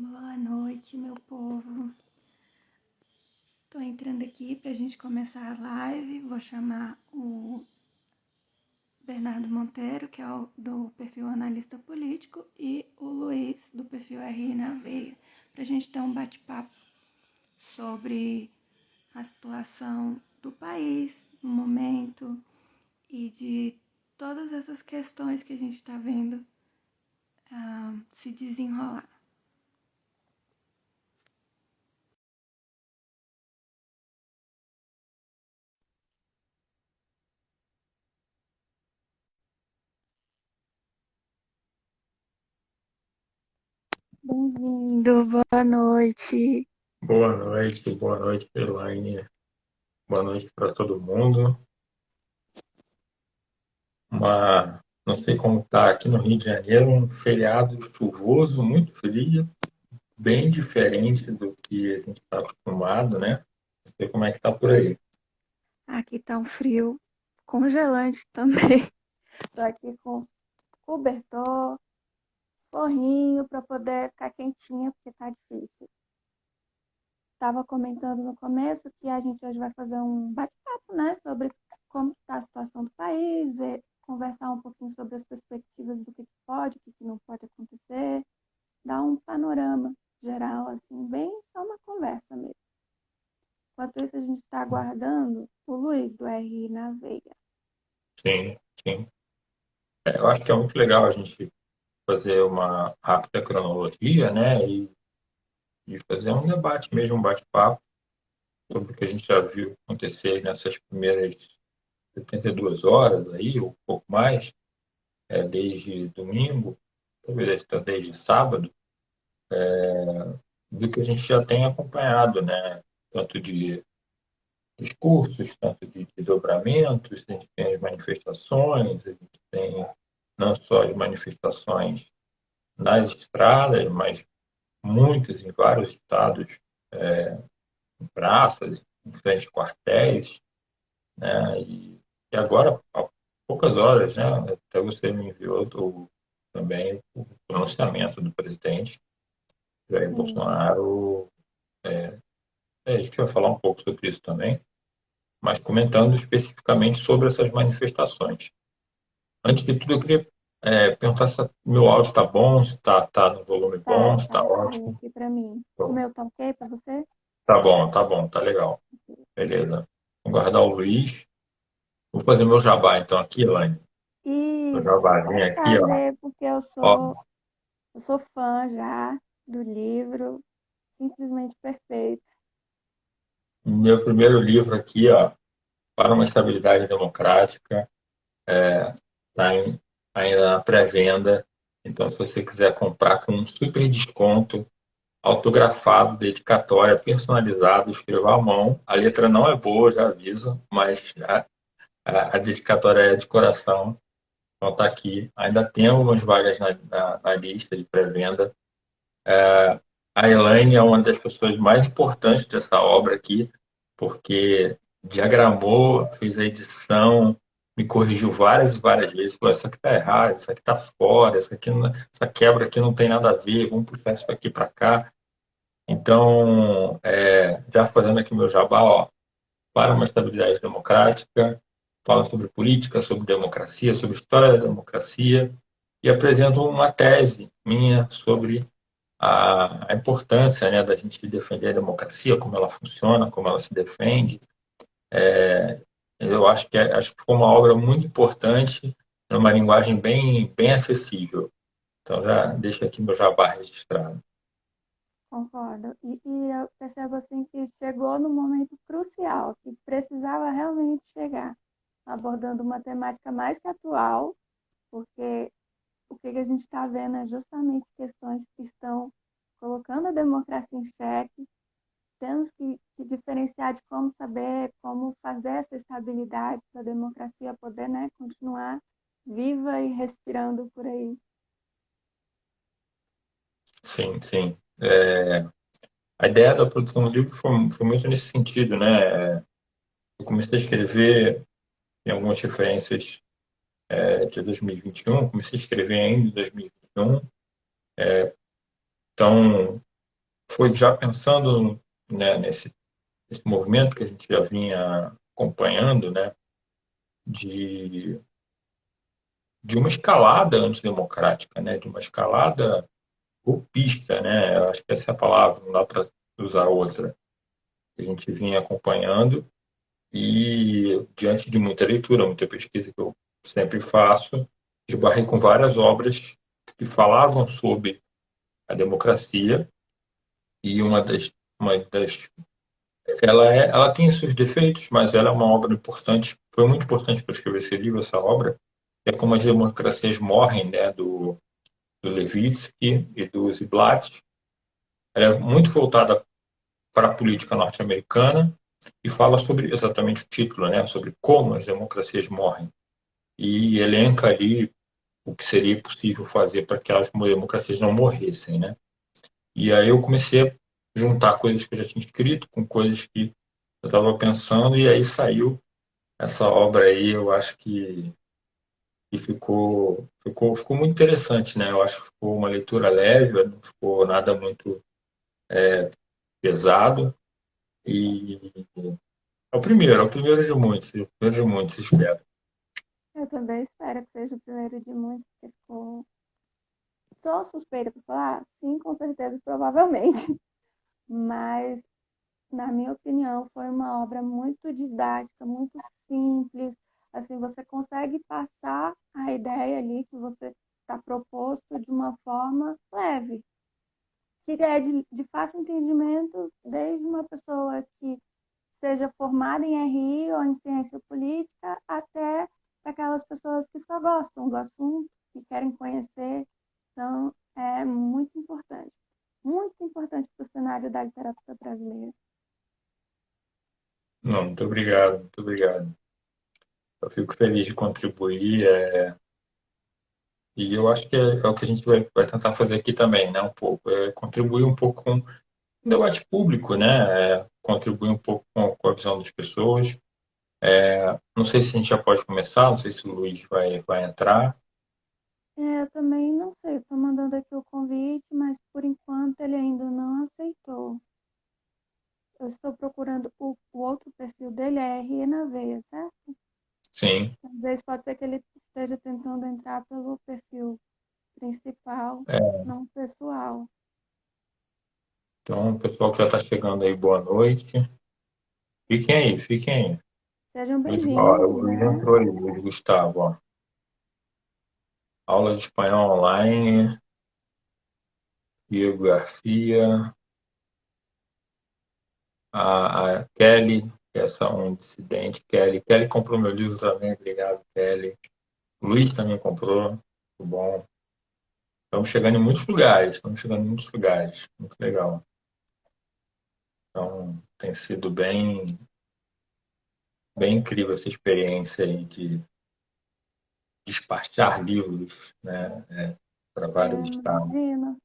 Boa noite, meu povo. Tô entrando aqui pra gente começar a live. Vou chamar o Bernardo Monteiro, que é o do perfil Analista Político, e o Luiz, do perfil RI na Veia, pra gente ter um bate-papo sobre a situação do país no momento e de todas essas questões que a gente tá vendo se desenrolar. Bem-vindo, boa noite. Boa noite, Elaine. Boa noite para todo mundo. Não sei como está aqui no Rio de Janeiro, um feriado chuvoso, muito frio, bem diferente do que a gente está acostumado, né? Não sei como é que está por aí. Aqui tá um frio congelante também. Tô aqui com cobertor, forrinho para poder ficar quentinha, porque tá difícil. Tava comentando no começo que a gente hoje vai fazer um bate-papo, né, sobre como está a situação do país, conversar um pouquinho sobre as perspectivas do que pode, o que não pode acontecer, dar um panorama geral, assim, bem só uma conversa mesmo. Enquanto isso, a gente está aguardando o Luiz, do RI na Veia. Sim, sim. Eu acho que é muito legal a gente fazer uma rápida cronologia, né? E fazer um debate mesmo, um bate-papo sobre o que a gente já viu acontecer nessas primeiras 72 horas aí, ou um pouco mais, desde domingo, talvez desde sábado, do que a gente já tem acompanhado, né? Tanto de discursos, tanto de desdobramentos, a gente tem as manifestações, a gente tem não só as manifestações nas estradas, mas muitas em vários estados, em praças, em frente a quartéis, né? E agora, há poucas horas, né? Até você me enviou também o pronunciamento do presidente Jair Sim. Bolsonaro. A gente vai falar um pouco sobre isso também, mas comentando especificamente sobre essas manifestações. Antes de tudo, eu queria perguntar se meu áudio está bom, se está no volume bom, se está Tá ok ótimo. aqui pra mim. O Bom, meu tá ok pra você? tá bom, tá legal. Beleza. Vou guardar o Luiz. Vou fazer meu jabá, então, aqui, Elaine. Meu Isso, jabazinho pode aqui, ó. fazer, porque Ó, eu sou fã já do livro, simplesmente perfeito. meu primeiro livro aqui, ó, Para uma Estabilidade Democrática, está ainda na pré-venda. Então, se você quiser comprar com um super desconto, autografado, dedicatória, personalizado, escrevo à mão. A letra não é boa, já aviso, mas a dedicatória é de coração. Então está aqui. Ainda tem algumas vagas na lista de pré-venda. A Elaine é uma das pessoas mais importantes dessa obra aqui, porque diagramou, fez a edição, me corrigiu várias e várias vezes, falou, isso aqui está errado, isso aqui está fora, isso aqui não, essa quebra aqui não tem nada a ver, vamos puxar isso aqui para cá. Então, já fazendo aqui meu jabá, ó, para uma estabilidade democrática, fala sobre política, sobre democracia, sobre história da democracia, e apresento uma tese minha sobre a importância, né, da gente defender a democracia, como ela funciona, como ela se defende. Eu acho que foi uma obra muito importante, numa linguagem bem acessível. Então, já deixo aqui meu jabá registrado. Concordo. E eu percebo assim que chegou no momento crucial, que precisava realmente chegar, abordando uma temática mais que atual, porque o que a gente está vendo é justamente questões que estão colocando a democracia em xeque. Temos que diferenciar de como saber, como fazer essa estabilidade para a democracia poder, né, continuar viva e respirando por aí. Sim, sim. A ideia da produção do livro foi muito nesse sentido, né? Eu comecei a escrever em algumas referências de 2021, comecei a escrever ainda em 2021, então foi já pensando, né, nesse movimento que a gente já vinha acompanhando, né, de, de uma escalada antidemocrática, né, de uma escalada golpista, né, eu acho que essa é a palavra, não dá para usar outra, que a gente vinha acompanhando e, diante de muita leitura, muita pesquisa que eu sempre faço, esbarrei com várias obras que falavam sobre a democracia e uma das ela tem seus defeitos, mas ela é uma obra importante, foi muito importante para escrever esse livro, essa obra, é como as democracias morrem, né, do Levitsky e do Ziblatt. Ela é muito voltada para a política norte-americana e fala sobre exatamente o título, né, sobre como as democracias morrem. E elenca ali o que seria possível fazer para que as democracias não morressem, né? E aí eu comecei a juntar coisas que eu já tinha escrito com coisas que eu estava pensando e aí saiu essa obra aí. Eu acho que ficou muito interessante, né? Eu acho que ficou uma leitura leve, não ficou nada muito pesado e é o primeiro de muitos, é o primeiro de muitos, espero. Eu também espero que seja o primeiro de muitos, porque ficou. Sou suspeita para falar? Sim, com certeza, provavelmente. Mas, na minha opinião, foi uma obra muito didática, muito simples. Assim, você consegue passar a ideia ali que você está proposto de uma forma leve, que é de fácil entendimento, desde uma pessoa que seja formada em RI ou em ciência política, até aquelas pessoas que só gostam do assunto, que querem conhecer. Então, é muito importante para o cenário da literatura brasileira. Não, muito obrigado, muito obrigado. Eu fico feliz de contribuir, e eu acho que é o que a gente vai tentar fazer aqui também, né? Um pouco, contribuir um pouco com o debate público, né? Contribuir um pouco com a visão das pessoas. Não sei se a gente já pode começar, não sei se o Luiz vai entrar. Eu também não sei, estou mandando aqui o convite, mas por enquanto ele ainda não aceitou. Eu estou procurando o outro perfil dele, é RE na veia, certo? Sim. Às vezes pode ser que ele esteja tentando entrar pelo perfil principal, É, não pessoal. então, o pessoal que já está chegando aí, boa noite. Fiquem aí, fiquem aí. Sejam O bem-vindos, Luiz né? entrou aí, Luiz Gustavo, ó. Aula de espanhol online, Diego Garcia, a Kelly, que é essa um dissidente, Kelly. Kelly comprou meu livro também, obrigado, Kelly. O Luiz também comprou, muito bom. Estamos chegando em muitos lugares, estamos chegando em muitos lugares, muito legal. Então, tem sido bem incrível essa experiência aí de despachar livros, né, para vários estados. Imagina.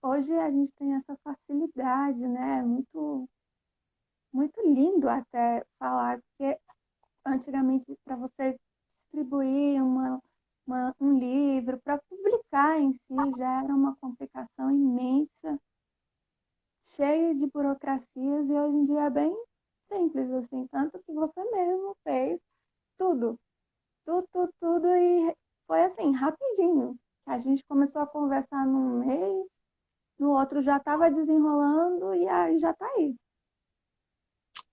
Hoje a gente tem essa facilidade, né? Muito lindo até falar, porque antigamente para você distribuir um livro, para publicar em si, já era uma complicação imensa, cheia de burocracias, e hoje em dia é bem simples, assim, tanto que você mesmo fez tudo, tudo, e foi assim, rapidinho. A gente começou a conversar num mês, no outro já estava desenrolando e aí já está aí.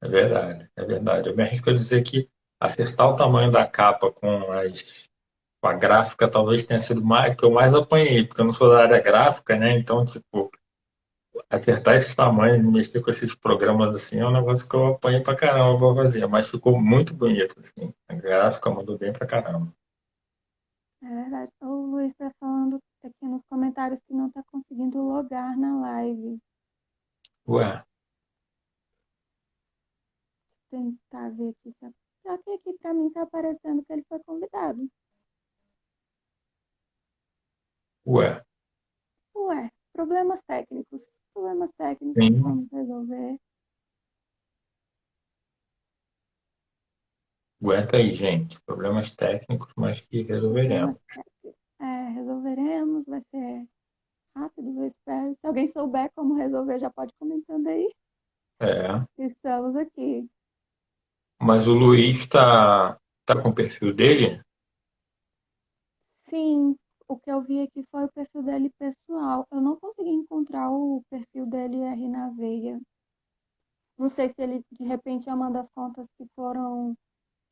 É verdade, é verdade. Eu me arrisco a dizer que acertar o tamanho da capa com a gráfica talvez tenha sido mais, que eu mais apanhei, porque eu não sou da área gráfica, né? Então, tipo, acertar esses tamanhos, mexer com esses programas assim, é um negócio que eu apanhei pra caramba pra fazer, mas ficou muito bonito, assim. A gráfica mandou bem pra caramba. É verdade. O Luiz está falando aqui nos comentários que não está conseguindo logar na live. Ué, Tentar ver aqui se. Só que aqui para mim está aparecendo que ele foi convidado. ué, Ué, problemas técnicos. Problemas técnicos, sim, vamos resolver. aguenta aí, gente. Problemas técnicos, mas que Problemas resolveremos. técnicos. É, resolveremos, vai ser. rápido, eu espero. Se alguém souber como resolver, já pode comentando aí. É. Estamos aqui. Mas o Luiz tá com o perfil dele? Sim, o que eu vi aqui foi o perfil dele pessoal. Eu não consegui encontrar o perfil dele R na veia. Não sei se ele, de repente, é uma das contas que sofreram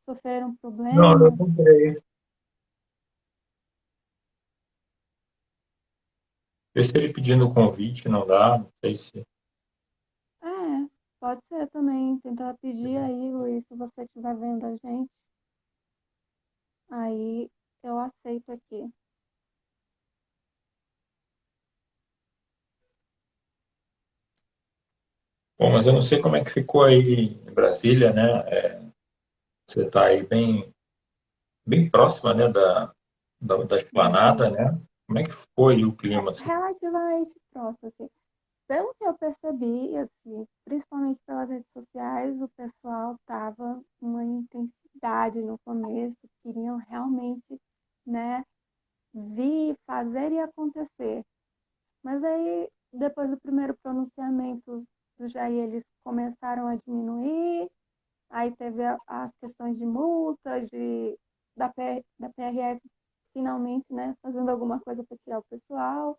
Não, eu problemas. comprei. Vê se ele pedindo convite não dá, não sei se. É, pode ser também. Tentar pedir aí, Luiz, se você estiver vendo a gente. Aí eu aceito aqui. Bom, mas eu não sei como é que ficou aí em Brasília, né? Você está aí bem próxima, né, da esplanada, Uhum. né? Como é que foi o clima, É assim? relativamente próximo, assim. Pelo que eu percebi, assim, principalmente pelas redes sociais, o pessoal tava uma intensidade no começo, queriam realmente, né, vir, fazer e acontecer. Mas aí, depois do primeiro pronunciamento do Jair, eles começaram a diminuir, aí teve as questões de multas, da PRF finalmente, né, fazendo alguma coisa para tirar o pessoal.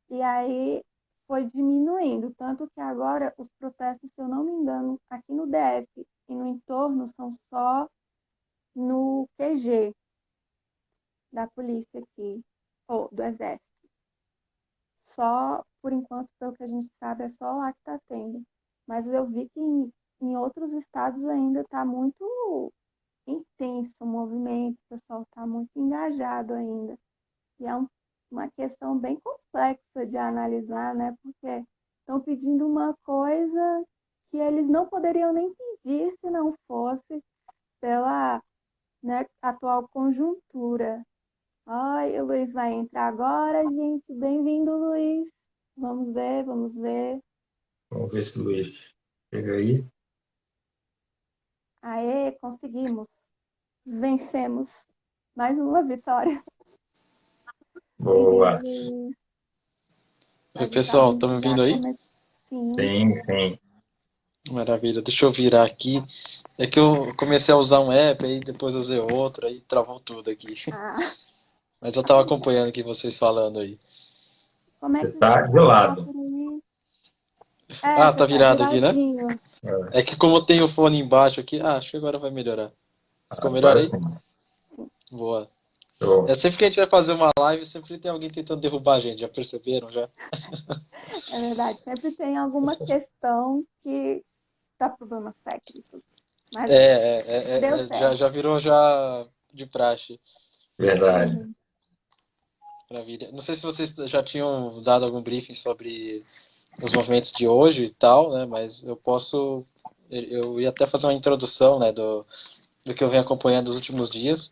E aí foi diminuindo, tanto que agora os protestos, se eu não me engano, aqui no DF e no entorno são só no QG da polícia aqui, ou do exército. Só, por enquanto, pelo que a gente sabe, é só lá que está tendo. Mas eu vi que em outros estados ainda está muito intenso o movimento, o pessoal está muito engajado ainda. E é uma questão bem complexa de analisar, né? Porque estão pedindo uma coisa que eles não poderiam nem pedir se não fosse pela, né, atual conjuntura. Ai, o Luiz vai entrar agora, gente. Bem-vindo, Luiz. Vamos ver, vamos ver. Vamos ver se o Luiz chega aí. Aê, conseguimos. Vencemos. Mais uma vitória. Bem-vindo, Boa. Luiz. Oi, Pode estar pessoal, vindo estão me já ouvindo aí? começar. Sim. Sim, sim. Maravilha, deixa eu virar aqui. É que eu comecei a usar um app, aí depois usei outro, aí travou tudo aqui. Ah, Mas eu tava acompanhando aqui vocês falando aí. como é Você que está de está lado. por aí? É, Ah, você tá tá virado aqui, né? viradinho. É, É que como eu tenho o fone embaixo aqui, acho que agora vai melhorar. Ficou melhor agora aí? sim. Sim, Boa. Show. É sempre que a gente vai fazer uma live, sempre tem alguém tentando derrubar a gente, já perceberam já? é verdade. Sempre tem alguma questão que dá problemas técnicos. Mas deu Já certo. virou já de praxe. Verdade. Uhum. Maravilha. Não sei se vocês já tinham dado algum briefing sobre os movimentos de hoje e tal, né? Mas eu ia até fazer uma introdução, né, do que eu venho acompanhando nos últimos dias.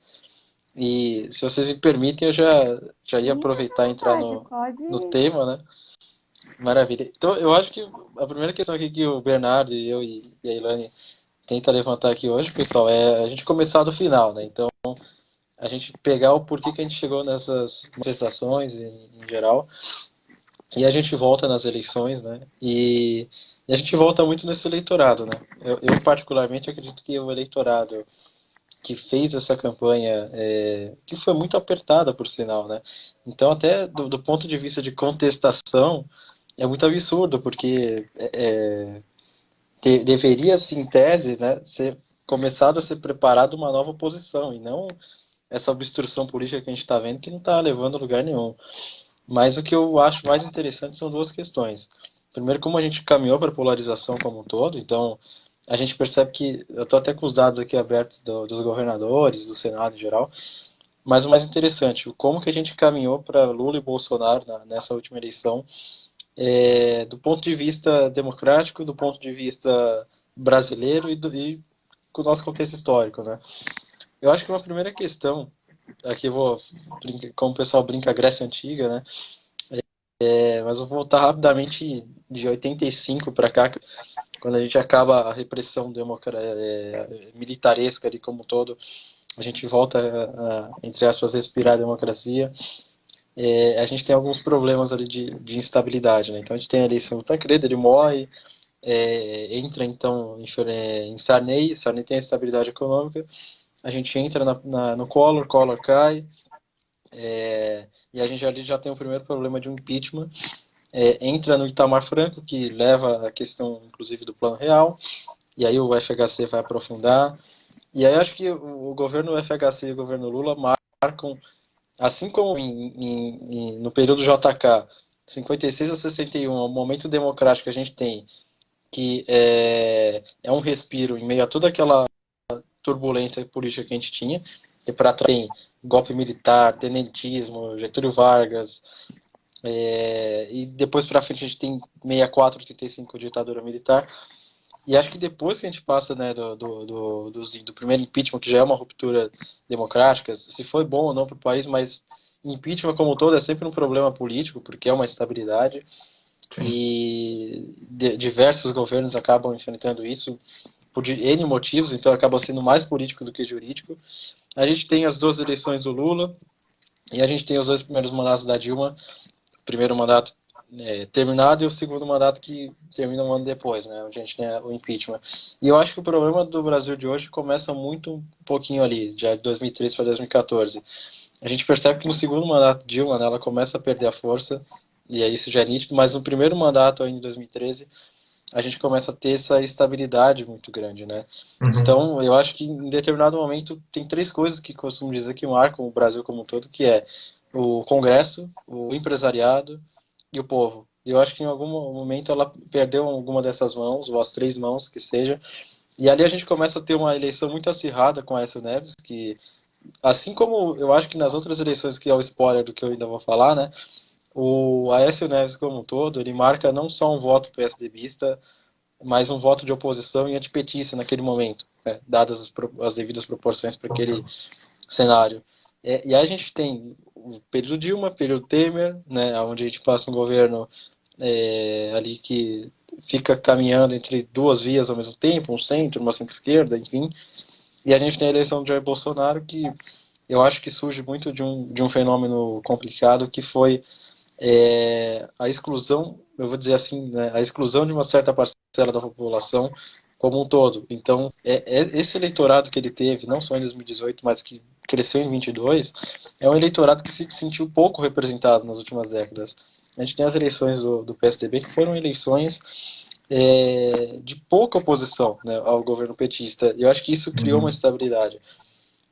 E se vocês me permitem, já ia Sinta-se à aproveitar e entrar vontade. no Pode. tema, né? Maravilha. Então, eu acho que a primeira questão aqui que o Bernardo e eu e a Ilane tenta levantar aqui hoje, pessoal, é a gente começar do final, né? Então, a gente pegar o porquê que a gente chegou nessas manifestações em geral e a gente volta nas eleições, né? E a gente volta muito nesse eleitorado, né? Eu particularmente acredito que o eleitorado que fez essa campanha, que foi muito apertada, por sinal, né? Então, até do ponto de vista de contestação, é muito absurdo, porque deveria, assim, em tese, né, ser começado a ser preparado uma nova oposição, e não essa obstrução política que a gente está vendo, que não está levando a lugar nenhum. Mas o que eu acho mais interessante são duas questões. Primeiro, como a gente caminhou para a polarização como um todo, então a gente percebe que, eu estou até com os dados aqui abertos dos governadores, do Senado em geral, mas o mais interessante, como que a gente caminhou para Lula e Bolsonaro nessa última eleição, do ponto de vista democrático, do ponto de vista brasileiro e com o nosso contexto histórico, né? Eu acho que uma primeira questão, aqui eu vou, como o pessoal brinca, Grécia Antiga, né? Mas eu vou voltar rapidamente de 85 para cá, quando a gente acaba a repressão militaresca ali como um todo, a gente volta a, entre aspas, respirar a democracia. a gente tem alguns problemas ali de instabilidade, né? Então a gente tem a eleição do Tancredo, ele morre, entra então em Sarney, Sarney tem a estabilidade econômica, a gente entra no Collor, Collor cai, e a gente ali já tem o primeiro problema de um impeachment, entra no Itamar Franco, que leva a questão inclusive do Plano Real, e aí o FHC vai aprofundar, e aí acho que o governo FHC e o governo Lula marcam, assim como no período JK, 56 a 61, o momento democrático que a gente tem, que é um respiro em meio a toda aquela turbulência política que a gente tinha, que para trás tem golpe militar, tenentismo, Getúlio Vargas, e depois para frente a gente tem 64, 85, ditadura militar. E acho que depois que a gente passa, né, do primeiro impeachment, que já é uma ruptura democrática, se foi bom ou não para o país, mas impeachment como um todo é sempre um problema político, porque é uma instabilidade. Sim. E diversos governos acabam enfrentando isso por N motivos, então acaba sendo mais político do que jurídico. A gente tem as duas eleições do Lula e a gente tem os dois primeiros mandatos da Dilma, o primeiro mandato terminado e o segundo mandato que termina um ano depois, né, onde a gente tem o impeachment. E eu acho que o problema do Brasil de hoje começa um pouquinho ali, de 2013 para 2014. A gente percebe que no segundo mandato de Dilma, né, ela começa a perder a força, e aí isso já é nítido, mas no primeiro mandato, ainda em 2013, a gente começa a ter essa estabilidade muito grande, né? Uhum. Então, eu acho que em determinado momento tem três coisas que costumo dizer que marcam o Brasil como um todo, que é o Congresso, o empresariado e o povo. Eu acho que em algum momento ela perdeu alguma dessas mãos, ou as três mãos que seja, e ali a gente começa a ter uma eleição muito acirrada com Aécio Neves, que, assim como eu acho que nas outras eleições, que é o spoiler do que eu ainda vou falar, né, o Aécio Neves como um todo, ele marca não só um voto PSDBista, mas um voto de oposição e antipetista naquele momento, né, dadas as devidas proporções para aquele cenário. E aí a gente tem o período Dilma, período Temer, né, onde a gente passa um governo ali que fica caminhando entre duas vias ao mesmo tempo, um centro, uma centro-esquerda, enfim. E a gente tem a eleição de Jair Bolsonaro, que eu acho que surge muito de um fenômeno complicado, que foi a exclusão, eu vou dizer assim, né, a exclusão de uma certa parcela da população como um todo. Então, esse eleitorado que ele teve, não só em 2018, mas que cresceu em 22, é um eleitorado que se sentiu pouco representado nas últimas décadas. A gente tem as eleições do PSDB, que foram eleições de pouca oposição, né, ao governo petista. E eu acho que isso criou uma estabilidade.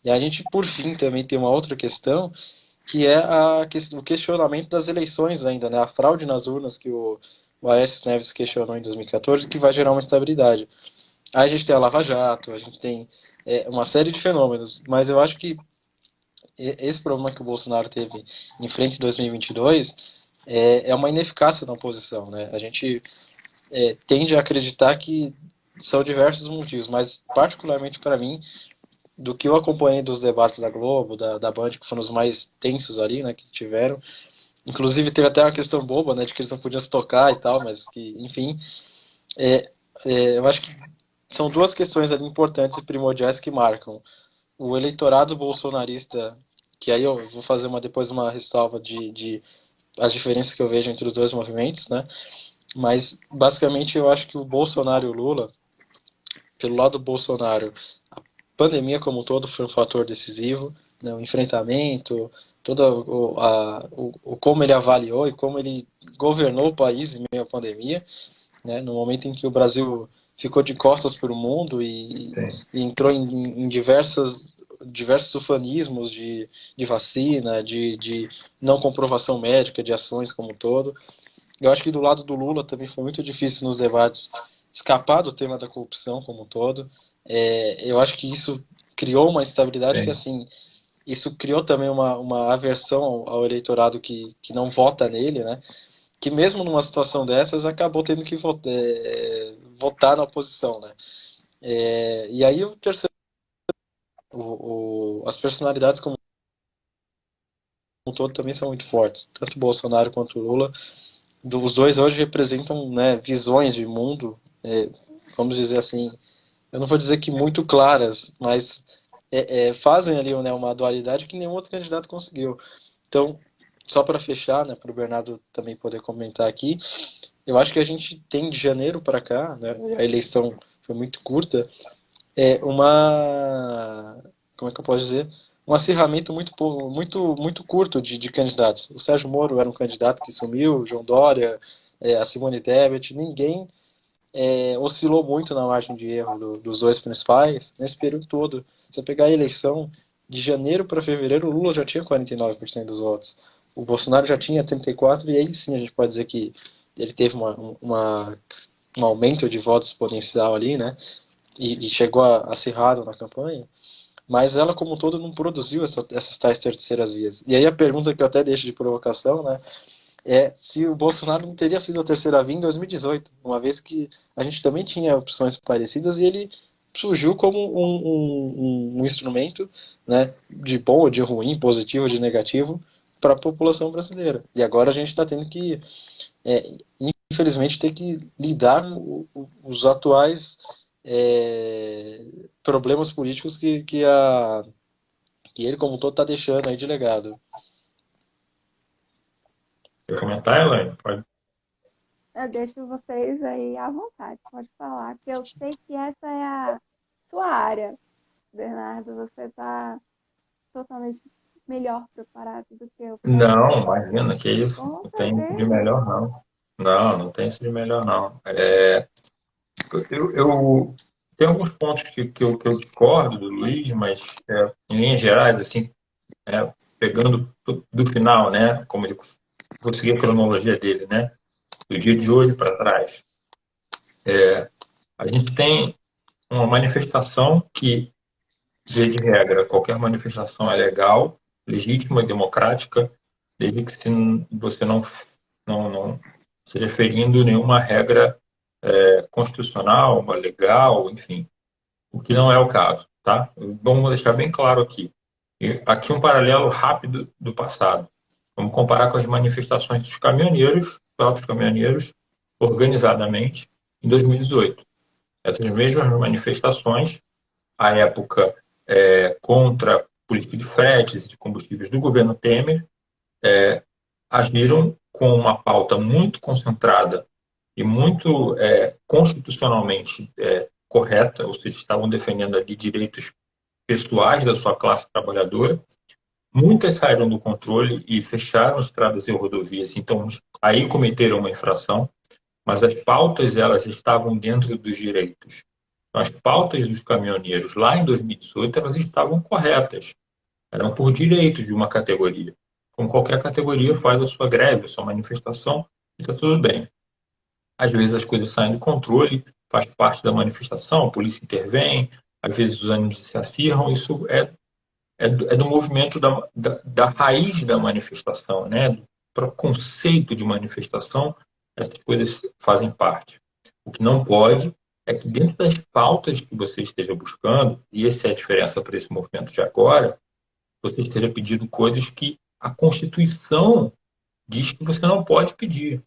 E a gente, por fim, também tem uma outra questão, que é o questionamento das eleições ainda, né? A fraude nas urnas que o Aécio Neves questionou em 2014, que vai gerar uma estabilidade. Aí a gente tem a Lava Jato, a gente tem uma série de fenômenos, mas eu acho que esse problema que o Bolsonaro teve em frente em 2022 é uma ineficácia da oposição, né? A gente tende a acreditar que são diversos motivos, mas particularmente para mim, do que eu acompanhei dos debates da Globo, da Band, que foram os mais tensos ali, né, que tiveram. Inclusive teve até uma questão boba, né, de que eles não podiam se tocar e tal, mas que, enfim, eu acho que são duas questões ali importantes e primordiais que marcam o eleitorado bolsonarista, que aí eu vou fazer depois uma ressalva de as diferenças que eu vejo entre os dois movimentos, né, mas basicamente eu acho que o Bolsonaro e o Lula, pelo lado do Bolsonaro, a pandemia como um todo foi um fator decisivo, né, o enfrentamento, todo o como ele avaliou e como ele governou o país em meio à pandemia, né, no momento em que o Brasil ficou de costas para o mundo e entrou em diversos ufanismos de vacina, de não comprovação médica de ações como um todo. Eu acho que do lado do Lula também foi muito difícil nos debates escapar do tema da corrupção como um todo. Eu acho que isso criou uma instabilidade que, assim, isso criou também uma aversão ao eleitorado que não vota nele, né? Que mesmo numa situação dessas acabou tendo que votar na oposição, né? E aí o terceiro, as personalidades como um todo também são muito fortes, tanto o Bolsonaro quanto o Lula. Os dois hoje representam, né, visões de mundo, vamos dizer assim, eu não vou dizer que muito claras, mas fazem ali, né, uma dualidade que nenhum outro candidato conseguiu. Então, só para fechar, né, para o Bernardo também poder comentar aqui, eu acho que a gente tem de janeiro para cá, né, a eleição foi muito curta, como é que eu posso dizer? Um acirramento muito curto de candidatos. O Sérgio Moro era um candidato que sumiu, o João Dória, a Simone Tebet, ninguém oscilou muito na margem de erro dos dois principais nesse período todo. Se você pegar a eleição de janeiro para fevereiro, o Lula já tinha 49% dos votos. O Bolsonaro já tinha 34%, e aí sim a gente pode dizer que ele teve um aumento de votos exponencial ali, né? E chegou acirrado na campanha. Mas ela, como um todo, não produziu essas tais terceiras vias. E aí a pergunta que eu até deixo de provocação, né? É se o Bolsonaro não teria sido a terceira via em 2018, uma vez que a gente também tinha opções parecidas e ele surgiu como um instrumento, né, de bom ou de ruim, positivo ou de negativo, para a população brasileira. E agora a gente está tendo que, é, infelizmente, ter que lidar com os atuais problemas políticos que ele, como um todo, está deixando aí de legado. Quer comentar, Elaine? Pode. Eu deixo vocês aí à vontade, pode falar, que eu sei que essa é a sua área, Bernardo. Você está totalmente melhor preparado do que eu para Não, isso. imagina, que isso. Com Não tem isso de certeza. melhor, não. Não, não tem isso de melhor, não. Eu tenho alguns pontos que eu discordo do Luiz, mas em linhas gerais, assim, pegando do final, né, como ele vou seguir a cronologia dele, né, do dia de hoje para trás. A gente tem uma manifestação que, via de regra, qualquer manifestação é legal, legítima e democrática, desde que você não esteja ferindo nenhuma regra constitucional, uma legal, enfim, o que não é o caso, tá? Vamos deixar bem claro aqui. E aqui um paralelo rápido do passado. Vamos comparar com as manifestações dos caminhoneiros, próprios caminhoneiros, organizadamente, em 2018. Essas mesmas manifestações, à época, contra a política de fretes e de combustíveis do governo Temer, agiram com uma pauta muito concentrada e muito constitucionalmente correta, ou seja, estavam defendendo ali direitos pessoais da sua classe trabalhadora. Muitas saíram do controle e fecharam estradas e rodovias, então aí cometeram uma infração, mas as pautas elas estavam dentro dos direitos. Então, as pautas dos caminhoneiros lá em 2018 elas estavam corretas, eram por direito de uma categoria. Como qualquer categoria faz a sua greve, a sua manifestação, e está tudo bem. Às vezes as coisas saem do controle, faz parte da manifestação, a polícia intervém, às vezes os ânimos se acirram, isso é do movimento da raiz da manifestação, né? Do próprio conceito de manifestação, essas coisas fazem parte. O que não pode é que dentro das pautas que você esteja buscando, e essa é a diferença para esse movimento de agora, você esteja pedindo coisas que a Constituição diz que você não pode pedir.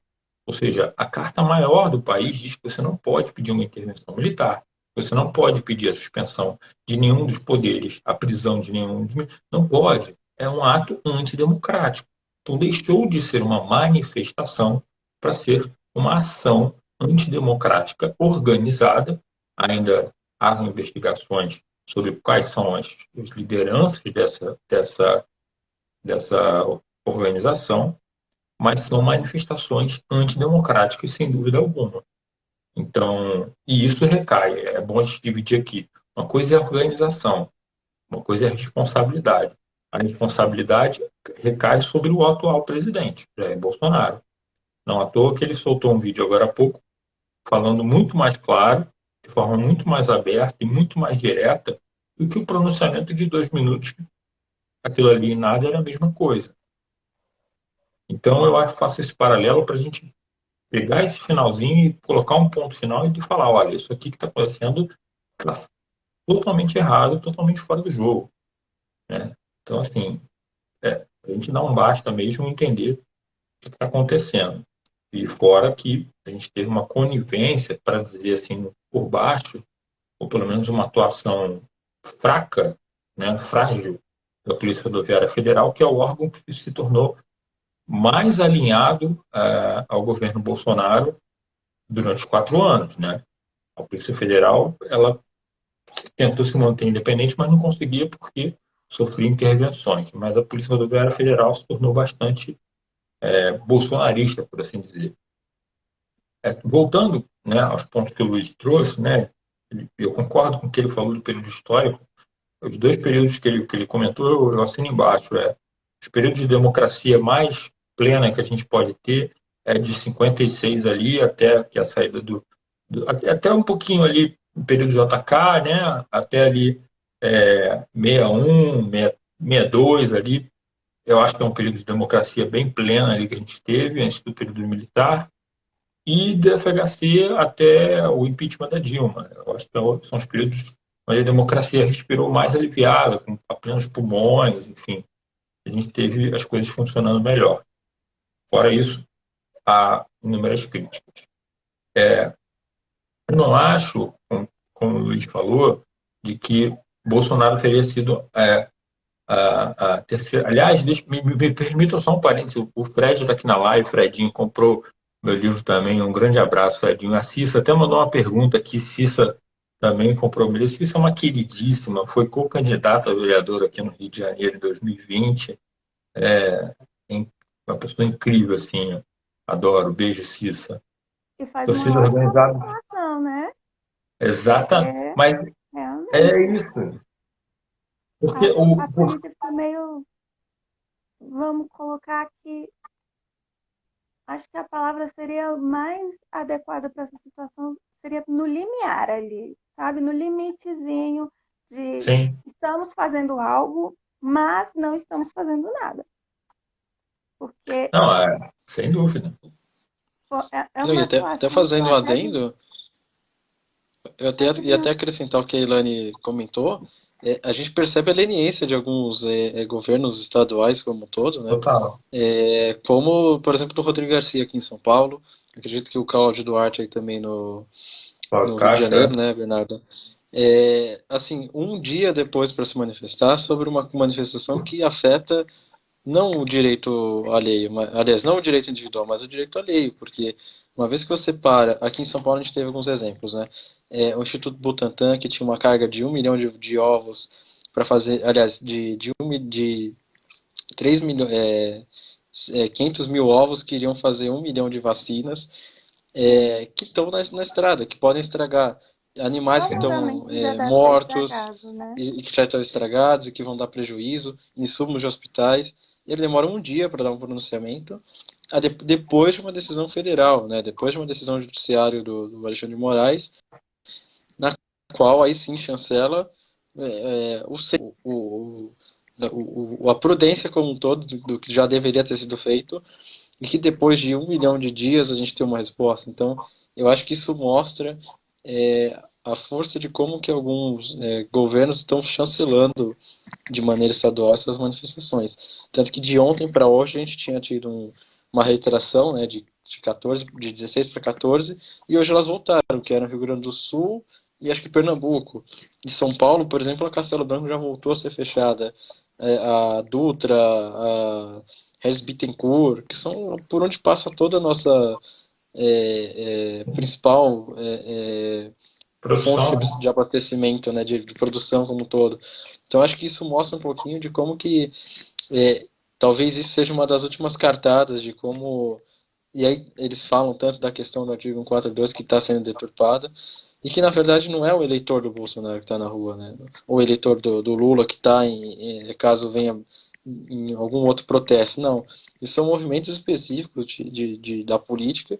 Ou seja, a Carta Maior do país diz que você não pode pedir uma intervenção militar, você não pode pedir a suspensão de nenhum dos poderes, a prisão de nenhum dos. Não pode. É um ato antidemocrático. Então, deixou de ser uma manifestação para ser uma ação antidemocrática organizada. Ainda há investigações sobre quais são as lideranças dessa organização, mas são manifestações antidemocráticas, sem dúvida alguma. Então, e isso recai, é bom a gente dividir aqui. Uma coisa é a organização, uma coisa é a responsabilidade. A responsabilidade recai sobre o atual presidente, Jair Bolsonaro. Não à toa que ele soltou um vídeo agora há pouco, falando muito mais claro, de forma muito mais aberta e muito mais direta, do que o pronunciamento de 2 minutos. Aquilo ali e nada era a mesma coisa. Então, eu acho que faço esse paralelo para a gente pegar esse finalzinho e colocar um ponto final e de falar, olha, isso aqui que está acontecendo está totalmente errado, totalmente fora do jogo, né? Então, assim, a gente não basta mesmo entender o que está acontecendo. E fora que a gente teve uma conivência, para dizer assim, por baixo, ou pelo menos uma atuação fraca, né, frágil, da Polícia Rodoviária Federal, que é o órgão que se tornou mais alinhado ao governo Bolsonaro durante os 4 anos, né? A Polícia Federal, ela tentou se manter independente, mas não conseguia porque sofria intervenções. Mas a Polícia Rodoviária Federal se tornou bastante bolsonarista, por assim dizer. Voltando, né, aos pontos que o Luiz trouxe, né, eu concordo com o que ele falou do período histórico. Os dois períodos que ele comentou, eu assino embaixo. Os períodos de democracia mais plena que a gente pode ter é de 56 ali até que a saída até um pouquinho ali no período JK, né, até ali 61, 62 ali. Eu acho que é um período de democracia bem plena ali que a gente teve antes do período militar. E do FHC até o impeachment da Dilma. Eu acho que são os períodos onde a democracia respirou mais aliviada, com a plenos pulmões, enfim. A gente teve as coisas funcionando melhor. Fora isso, há inúmeras críticas. Eu não acho, como o Luiz falou, de que Bolsonaro teria sido a terceira. Aliás, me permitam só um parênteses. O Fred está aqui na live, Fredinho, comprou meu livro também. Um grande abraço, Fredinho. A Cissa até mandou uma pergunta aqui. Cissa também comprou o meu livro. Cissa é uma queridíssima, foi co-candidata a vereadora aqui no Rio de Janeiro em 2020. Uma pessoa incrível, assim. Adoro. Beijo, Cissa. E faz Torcida uma ótima organizada. pontuação, né? Exata. Porque Mas é realmente isso. Porque a polícia ficou meio. Vamos colocar aqui. Acho que a palavra seria mais adequada para essa situação, seria no limiar ali, sabe? No limitezinho de sim. estamos fazendo algo, mas não estamos fazendo nada. Porque Não, sem dúvida. é Não, e uma até atuação que eu fazendo um até vi. adendo, eu até, Pode ia até dizer, acrescentar o que a Ilane comentou, a gente percebe a leniência de alguns governos estaduais como um todo, né? Total. Como, por exemplo, o Rodrigo Garcia aqui em São Paulo, acredito que o Cláudio Duarte aí também Paulo no Rio de Janeiro, Castro, né, Bernardo? Assim, um dia depois para se manifestar sobre uma manifestação que afeta não o direito alheio, aliás, não o direito individual, mas o direito alheio, porque uma vez que você para, aqui em São Paulo a gente teve alguns exemplos, né? O Instituto Butantan, que tinha uma carga de 1 milhão de ovos para fazer, aliás, de 3 milhões, 500 mil ovos que iriam fazer 1 milhão de vacinas, que estão na estrada, que podem estragar animais que estão provavelmente já deve ter mortos estragado, né? e que já estão estragados e que vão dar prejuízo, insumos de hospitais. E ele demora um dia para dar um pronunciamento, depois de uma decisão federal, né? Depois de uma decisão judiciária do Alexandre de Moraes, na qual aí sim chancela a prudência como um todo do que já deveria ter sido feito e que depois de 1 milhão de dias a gente tem uma resposta. Então, eu acho que isso mostra a força de como que alguns governos estão chancelando de maneira estadual essas manifestações. Tanto que de ontem para hoje a gente tinha tido uma reiteração, né, de 16 para 14, e hoje elas voltaram, que era no Rio Grande do Sul e acho que Pernambuco. Em São Paulo, por exemplo, a Castelo Branco já voltou a ser fechada. A Dutra, a Regis Bittencourt, que são por onde passa toda a nossa principal fonte produção, né? de abastecimento, né, de produção como um todo. Então acho que isso mostra um pouquinho de como que talvez isso seja uma das últimas cartadas de como, e aí eles falam tanto da questão do artigo 142 que está sendo deturpada, e que na verdade não é o eleitor do Bolsonaro que está na rua, né? Ou o eleitor do Lula que está caso venha em algum outro protesto, não. Isso são movimentos específicos da política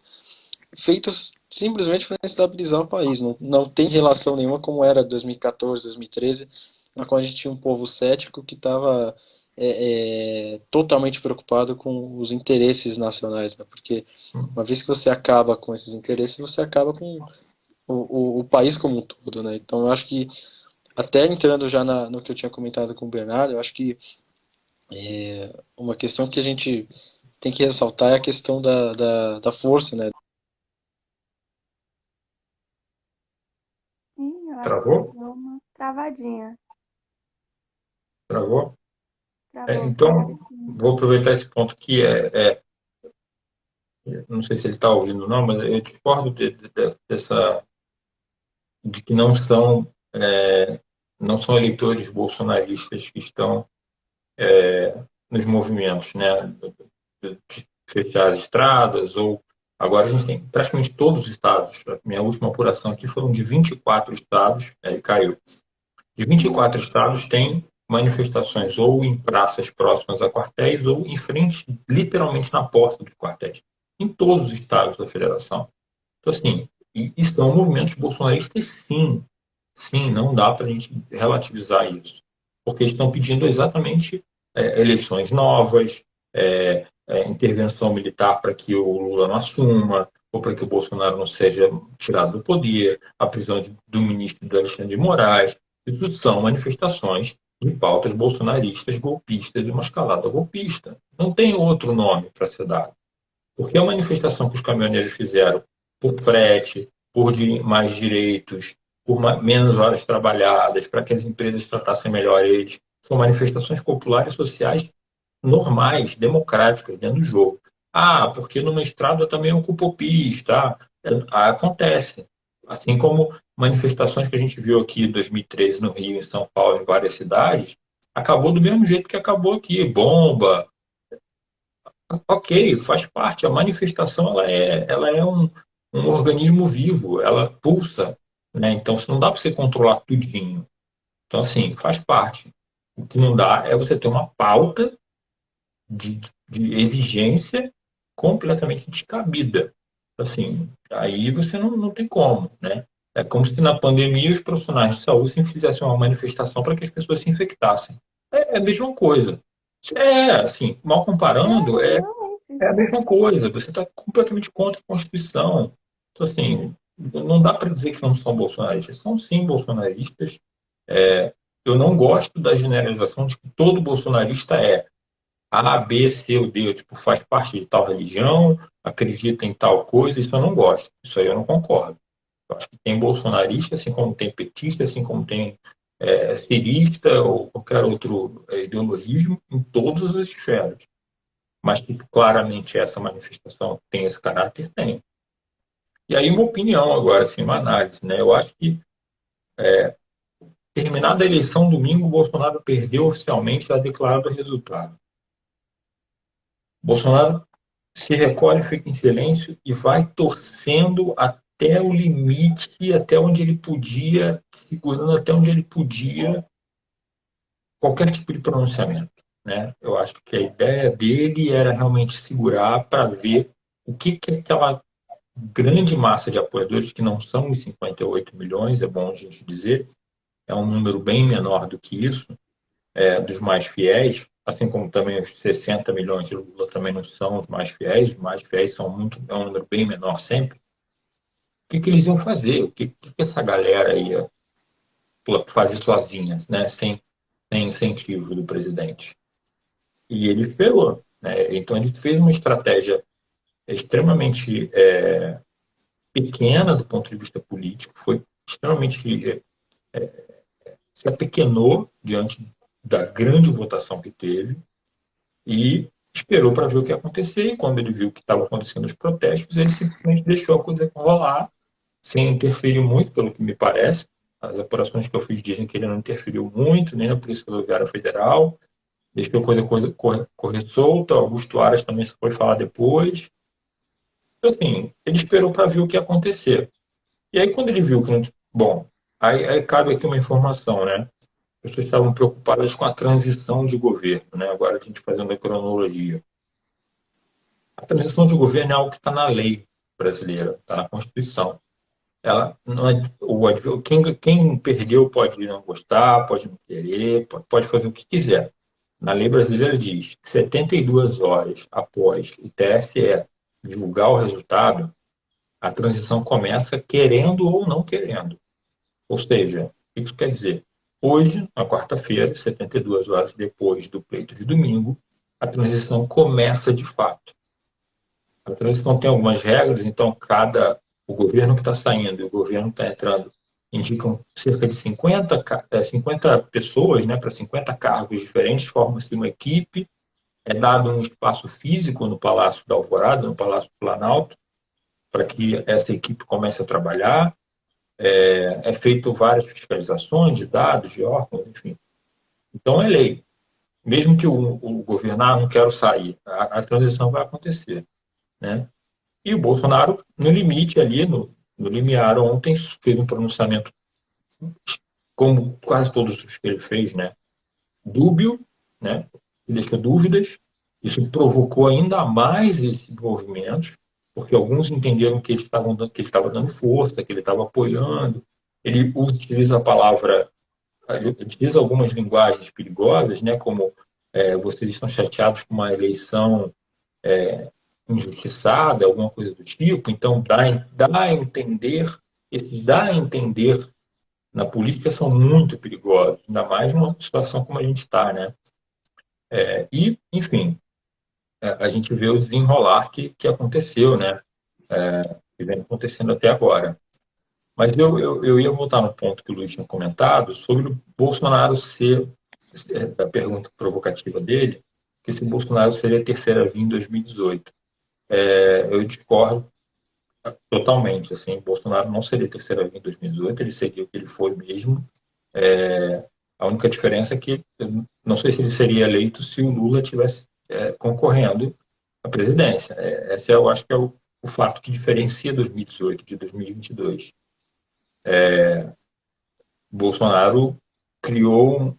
feitos simplesmente para estabilizar o país. Não tem relação nenhuma como era 2014, 2013, na qual a gente tinha um povo cético que estava totalmente preocupado com os interesses nacionais, né? Porque uma vez que você acaba com esses interesses, você acaba com o país como um todo, né? Então eu acho que, até entrando já no que eu tinha comentado com o Bernardo, eu acho que uma questão que a gente tem que ressaltar é a questão da força, né? Sim, eu acho que Travou? deu uma travadinha. Travou? Travou, Então, Cristina. vou aproveitar esse ponto que não sei se ele está ouvindo ou não, mas eu discordo de que não são eleitores bolsonaristas que estão nos movimentos, né, de fechar as estradas, ou agora a gente tem praticamente todos os estados. A minha última apuração aqui foram de 24 estados, ele caiu. De 24 estados tem manifestações ou em praças próximas a quartéis ou em frente, literalmente na porta dos quartéis, em todos os estados da federação. Então, assim, e são movimentos bolsonaristas, sim. Sim, não dá para a gente relativizar isso. Porque eles estão pedindo exatamente eleições novas, intervenção militar para que o Lula não assuma, ou para que o Bolsonaro não seja tirado do poder, a prisão do ministro do Alexandre de Moraes. Isso são manifestações de pautas bolsonaristas, golpistas, de uma escalada golpista. Não tem outro nome para ser dado. Porque a manifestação que os caminhoneiros fizeram por frete, por mais direitos, por menos horas trabalhadas, para que as empresas tratassem melhor eles, são manifestações populares sociais normais, democráticas, dentro do jogo. Ah, porque numa estrada também ocupa o PIS, tá? Acontece. Assim como manifestações que a gente viu aqui em 2013 no Rio, em São Paulo, em várias cidades, acabou do mesmo jeito que acabou aqui. Bomba, ok, faz parte. A manifestação ela é um organismo vivo, ela pulsa, né? Então, não dá para você controlar tudinho. Então, assim, faz parte. O que não dá é você ter uma pauta de, de exigência completamente descabida. Assim, aí você não tem como, né? É como se na pandemia os profissionais de saúde fizessem uma manifestação para que as pessoas se infectassem. É a mesma coisa. Assim, mal comparando, Realmente. é a mesma coisa, você está completamente contra a Constituição. Então, assim, não dá para dizer que não são bolsonaristas. São sim bolsonaristas. Eu não gosto da generalização de que todo bolsonarista é A, B, C ou D, tipo, faz parte de tal religião, acredita em tal coisa, isso eu não gosto. Isso aí eu não concordo. Eu acho que tem bolsonarista, assim como tem petista, assim como tem cirista ou qualquer outro ideologismo em todas as esferas. Mas que claramente essa manifestação tem esse caráter, tem. E aí uma opinião agora, assim, uma análise, né? Eu acho que terminada a eleição domingo, o Bolsonaro perdeu oficialmente, já declarado o resultado. Bolsonaro se recolhe, fica em silêncio e vai torcendo até o limite, até onde ele podia, segurando até onde ele podia qualquer tipo de pronunciamento, né? Eu acho que a ideia dele era realmente segurar para ver o que aquela grande massa de apoiadores, que não são os 58 milhões, é bom a gente dizer, é um número bem menor do que isso, dos mais fiéis, assim como também os 60 milhões de Lula também não são os mais fiéis são é um número bem menor sempre. O que eles iam fazer? O que essa galera ia fazer sozinha, né, sem incentivo do presidente? E ele esperou, né? Então ele fez uma estratégia extremamente pequena do ponto de vista político, foi extremamente se apequenou diante da grande votação que teve e esperou para ver o que ia acontecer. E quando ele viu que estavam acontecendo os protestos, ele simplesmente deixou a coisa rolar, sem interferir muito, pelo que me parece. As apurações que eu fiz dizem que ele não interferiu muito, nem na Polícia Rodoviária Federal, deixou a coisa correr solta. Augusto Aras também só foi falar depois. Então, assim, ele esperou para ver o que ia acontecer. E aí, quando ele viu que não. Bom, aí cabe aqui uma informação, né? As pessoas estavam preocupadas com a transição de governo, né? Agora a gente fazendo a cronologia. A transição de governo é algo que está na lei brasileira, está na Constituição. Ela não é, quem perdeu pode não gostar, pode não querer, pode fazer o que quiser. Na lei brasileira diz que 72 horas após o TSE divulgar o resultado, a transição começa querendo ou não querendo. Ou seja, o que isso quer dizer? Hoje, na quarta-feira, 72 horas depois do pleito de domingo, a transição começa de fato. A transição tem algumas regras, então o governo que está saindo e o governo que está entrando indicam cerca de 50 pessoas, né, para 50 cargos diferentes, forma-se uma equipe, é dado um espaço físico no Palácio da Alvorada, no Palácio do Planalto, para que essa equipe comece a trabalhar, é feito várias fiscalizações de dados, de órgãos, enfim. Então é lei. Mesmo que o governar não quero sair, a transição vai acontecer, né? E o Bolsonaro, no limite ali, no limiar ontem, fez um pronunciamento, como quase todos os que ele fez, né? Dúbio, né? Que deixou dúvidas. Isso provocou ainda mais esses movimentos, porque alguns entenderam que que ele estava dando força, que ele estava apoiando. Ele utiliza a palavra, ele utiliza algumas linguagens perigosas, né? Como vocês estão chateados com uma eleição injustiçada, alguma coisa do tipo. Então, dá a entender, esses dá a entender na política são muito perigosos, ainda mais numa situação como a gente está, né? E, enfim, a gente vê o desenrolar que aconteceu, né? Que vem acontecendo até agora. Mas eu ia voltar no ponto que o Luiz tinha comentado sobre o Bolsonaro ser, a pergunta provocativa dele, que se o Bolsonaro seria a terceira via em 2018. Eu discordo totalmente. Assim, o Bolsonaro não seria a terceira via em 2018, ele seria o que ele foi mesmo. A única diferença é que eu não sei se ele seria eleito se o Lula tivesse concorrendo à presidência. Esse eu acho que é o fato que diferencia 2018 de 2022. Bolsonaro criou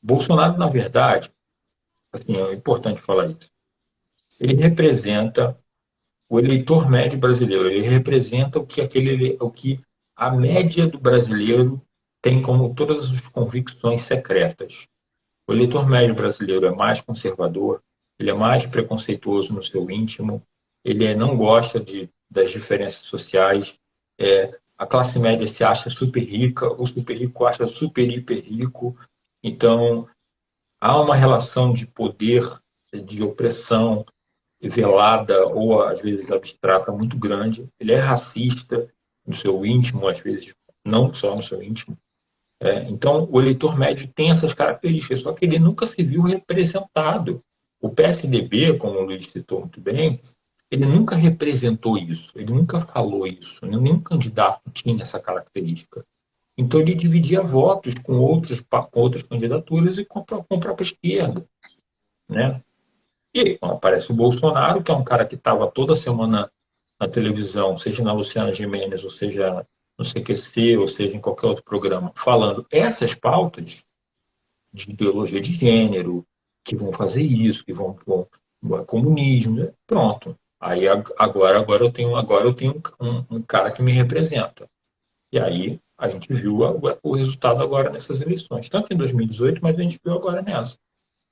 Bolsonaro, na verdade, assim, é importante falar isso. Ele representa o eleitor médio brasileiro. Ele representa o que a média do brasileiro tem como todas as convicções secretas. O eleitor médio brasileiro é mais conservador, ele é mais preconceituoso no seu íntimo, ele não gosta das diferenças sociais, a classe média se acha super rica, o super rico acha super hiper rico, então há uma relação de poder, de opressão velada ou às vezes abstrata muito grande. Ele é racista no seu íntimo, às vezes não só no seu íntimo. Então, o eleitor médio tem essas características, só que ele nunca se viu representado. O PSDB, como o Luiz citou muito bem, ele nunca representou isso, ele nunca falou isso, nenhum candidato tinha essa característica. Então, ele dividia votos com outras candidaturas e com a própria esquerda. Né? E aí, quando aparece o Bolsonaro, que é um cara que estava toda semana na televisão, seja na Luciana Gimenez, ou seja no CQC, ou seja em qualquer outro programa, falando essas pautas de ideologia de gênero, que vão fazer isso, que vão comunismo, né? Pronto. Aí agora eu tenho um cara que me representa. E aí a gente viu o resultado agora nessas eleições, tanto em 2018, mas a gente viu agora nessa.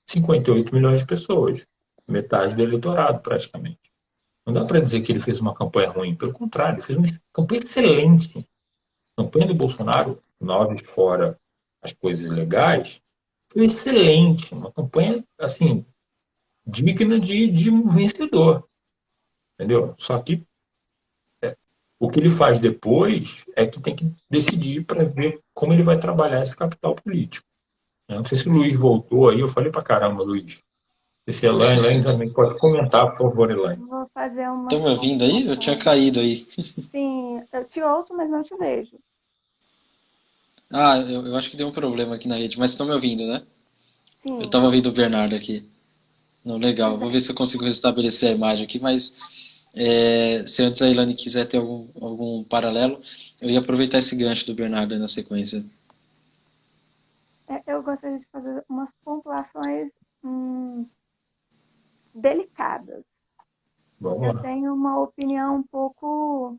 58 milhões de pessoas, metade do eleitorado praticamente. Não dá para dizer que ele fez uma campanha ruim, pelo contrário, ele fez uma campanha excelente. A campanha do Bolsonaro, nove fora as coisas legais, foi excelente, uma campanha assim digna de um vencedor, entendeu? Só que o que ele faz depois é que tem que decidir para ver como ele vai trabalhar esse capital político. Eu não sei se o Luiz voltou aí, eu falei para caramba, Luiz. Esse Elaine também pode comentar, por favor, Elaine. Vou fazer Estão umas me ouvindo aí? Eu tinha pontuações. caído aí. Sim, eu te ouço, mas não te vejo. Ah, eu acho que deu um problema aqui na rede, mas estão me ouvindo, né? Eu Sim, estava ouvindo o Bernardo aqui. Não, legal. pois Vou é. ver se eu consigo restabelecer a imagem aqui, mas se antes a Ilane quiser ter algum paralelo, eu ia aproveitar esse gancho do Bernardo aí na sequência. Eu gostaria de fazer umas pontuações hum, delicadas. Vamos Eu lá. tenho uma opinião um pouco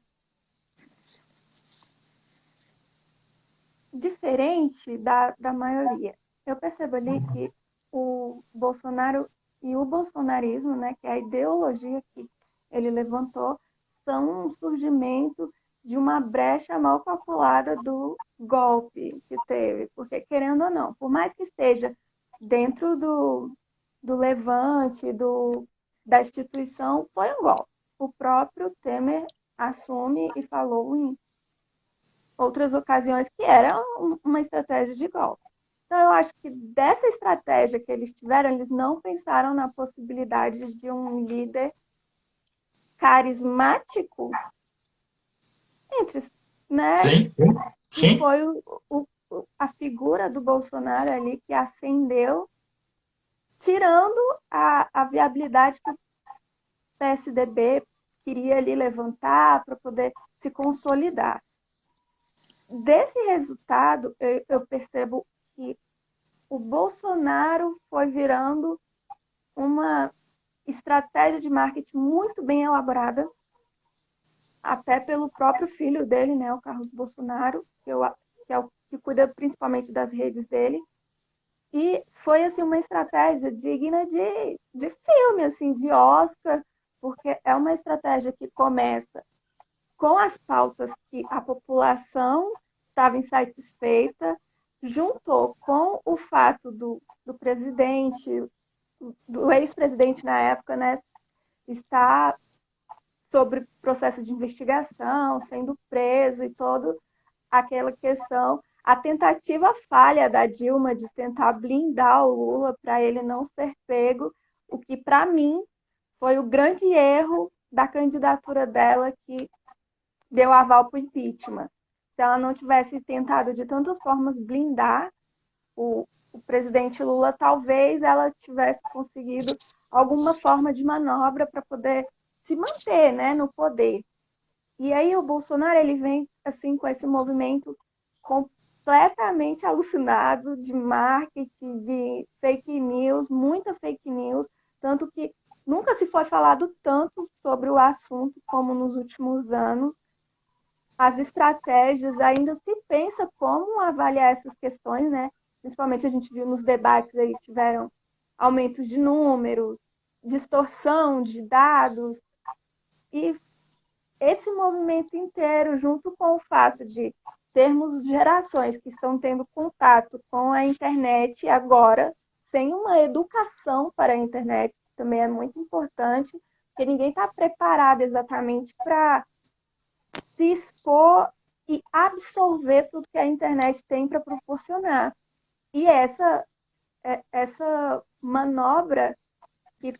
diferente da maioria. Eu percebo ali que o Bolsonaro e o bolsonarismo, né, que é a ideologia que ele levantou, são um surgimento de uma brecha mal calculada do golpe que teve. Porque, querendo ou não, por mais que esteja dentro do levante, da instituição, foi um golpe. O próprio Temer assume e falou outras ocasiões que era uma estratégia de golpe. Então, eu acho que dessa estratégia que eles tiveram, eles não pensaram na possibilidade de um líder carismático entre, né? Sim, E sim. foi a figura do Bolsonaro ali que acendeu, tirando a viabilidade que o PSDB queria ali levantar para poder se consolidar. Desse resultado, eu percebo que o Bolsonaro foi virando uma estratégia de marketing muito bem elaborada, até pelo próprio filho dele, né, o Carlos Bolsonaro, que é o que cuida principalmente das redes dele. E foi assim uma estratégia digna de filme, assim, de Oscar, porque é uma estratégia que começa com as pautas que a população estava insatisfeita, juntou com o fato do presidente, do ex-presidente na época, né, estar sobre processo de investigação, sendo preso e todo aquela questão, a tentativa falha da Dilma de tentar blindar o Lula para ele não ser pego, o que para mim foi o grande erro da candidatura dela que deu aval para o impeachment. Se ela não tivesse tentado de tantas formas blindar o presidente Lula, talvez ela tivesse conseguido alguma forma de manobra para poder se manter, né, no poder. E aí o Bolsonaro ele vem assim com esse movimento completamente alucinado de marketing, de fake news, muita fake news, tanto que nunca se foi falado tanto sobre o assunto como nos últimos anos. As estratégias, ainda se pensa como avaliar essas questões, né? Principalmente a gente viu nos debates aí tiveram aumentos de números, distorção de dados, e esse movimento inteiro, junto com o fato de termos gerações que estão tendo contato com a internet agora, sem uma educação para a internet, que também é muito importante, porque ninguém está preparado exatamente para se expor e absorver tudo que a internet tem para proporcionar. E essa manobra que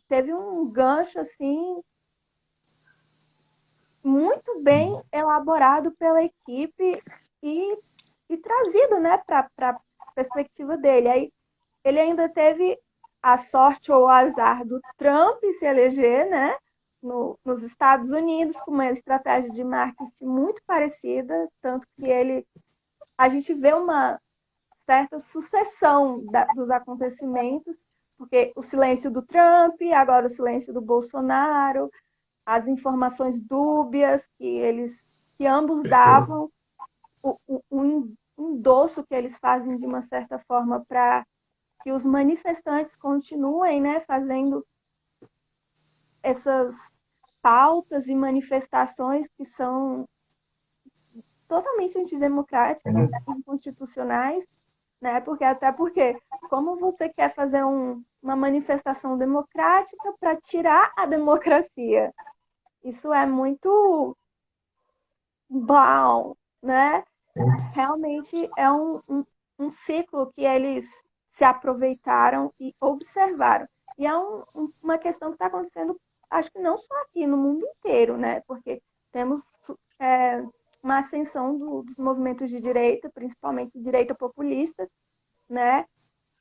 teve um gancho assim muito bem elaborado pela equipe e trazido, né, para a perspectiva dele. Aí ele ainda teve a sorte ou o azar do Trump se eleger, né, nos Estados Unidos, com uma estratégia de marketing muito parecida, tanto que a gente vê uma certa sucessão dos acontecimentos, porque o silêncio do Trump, agora o silêncio do Bolsonaro, as informações dúbias que ambos davam, o endosso que eles fazem de uma certa forma para que os manifestantes continuem, né, fazendo essas pautas e manifestações que são totalmente antidemocráticas e inconstitucionais, né? Porque como você quer fazer uma manifestação democrática para tirar a democracia? Isso é muito bom, né? Realmente é um ciclo que eles se aproveitaram e observaram. E é uma questão que está acontecendo, acho que não só aqui, no mundo inteiro, né? Porque temos uma ascensão dos movimentos de direita, principalmente direita populista, né?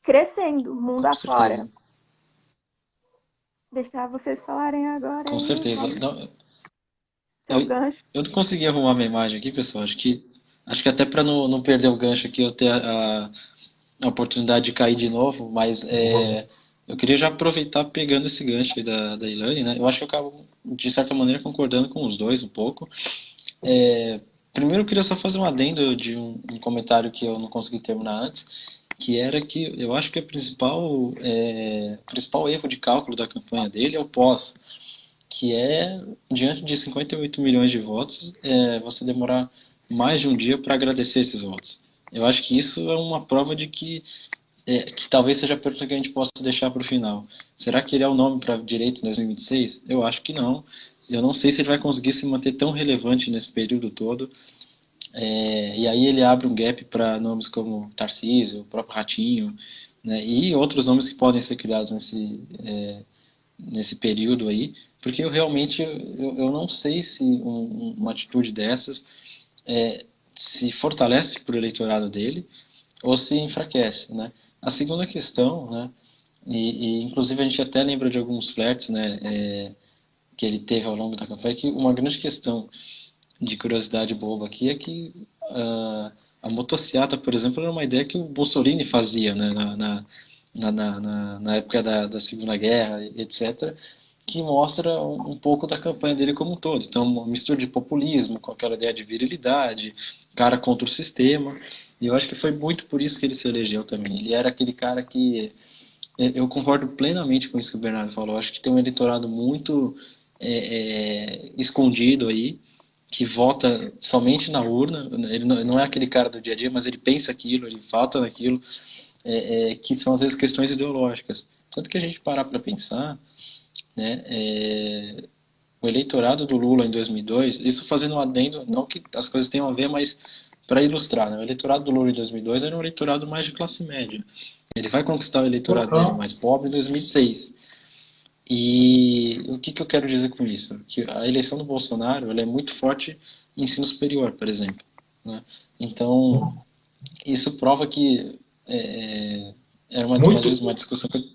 Crescendo mundo Com afora. certeza. Deixar vocês falarem agora Com aí, certeza. qual Não, seu eu, gancho. eu não consegui arrumar minha imagem aqui, pessoal. Acho que até para não perder o gancho aqui, eu ter a oportunidade de cair de novo, mas eu queria já aproveitar pegando esse gancho aí da Ilane, né? Eu acho que eu acabo, de certa maneira, concordando com os dois um pouco. Primeiro eu queria só fazer um adendo de um comentário que eu não consegui terminar antes, que era que eu acho que o principal erro de cálculo da campanha dele é o pós, que é, diante de 58 milhões de votos, você demorar mais de um dia para agradecer esses votos. Eu acho que isso é uma prova de que talvez seja a pergunta que a gente possa deixar para o final. Será que ele é o nome para a direita em 2026? Eu acho que não. Eu não sei se ele vai conseguir se manter tão relevante nesse período todo. E aí ele abre um gap para nomes como Tarcísio, o próprio Ratinho, né, e outros nomes que podem ser criados nesse período aí, porque eu não sei se uma atitude dessas se fortalece para o eleitorado dele ou se enfraquece, né? A segunda questão, né, e inclusive a gente até lembra de alguns flertes, né, que ele teve ao longo da campanha, que uma grande questão de curiosidade boba aqui é que a motociata, por exemplo, era uma ideia que o Mussolini fazia, né, na época da Segunda Guerra, etc., que mostra um pouco da campanha dele como um todo. Então, uma mistura de populismo com aquela ideia de virilidade, cara contra o sistema, e eu acho que foi muito por isso que ele se elegeu também. Ele era aquele cara que eu concordo plenamente com isso que o Bernardo falou. Eu acho que tem um eleitorado muito escondido aí, que vota somente na urna. Ele não é aquele cara do dia a dia, mas ele pensa aquilo, ele vota naquilo, que são às vezes questões ideológicas. Tanto que a gente parar para pensar, né, o eleitorado do Lula em 2002, isso fazendo um adendo, não que as coisas tenham a ver, mas para ilustrar, né, o eleitorado do Lula em 2002 era um eleitorado mais de classe média. Ele vai conquistar o eleitorado dele Total. mais pobre em 2006. E o que eu quero dizer com isso? Que a eleição do Bolsonaro ela é muito forte em ensino superior, por exemplo, né? Então, isso prova que era às vezes Muito, uma discussão que...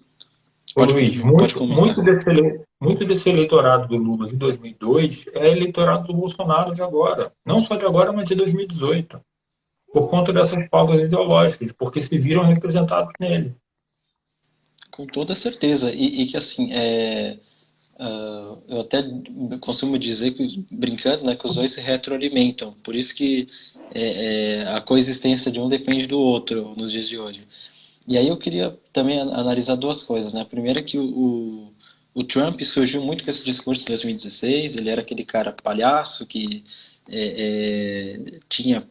Ô Luiz, Pode comentar. muito desse eleitorado do Lula de 2002 é eleitorado do Bolsonaro de agora. Não só de agora, mas de 2018. Por Sim, conta dessas pautas ideológicas, porque se viram representados nele. Com toda certeza. E que assim, eu até costumo dizer, brincando, né, que os dois se retroalimentam. Por isso que a coexistência de um depende do outro nos dias de hoje. E aí eu queria também analisar duas coisas, né? A primeira é que o Trump surgiu muito com esse discurso de 2016, ele era aquele cara palhaço que tinha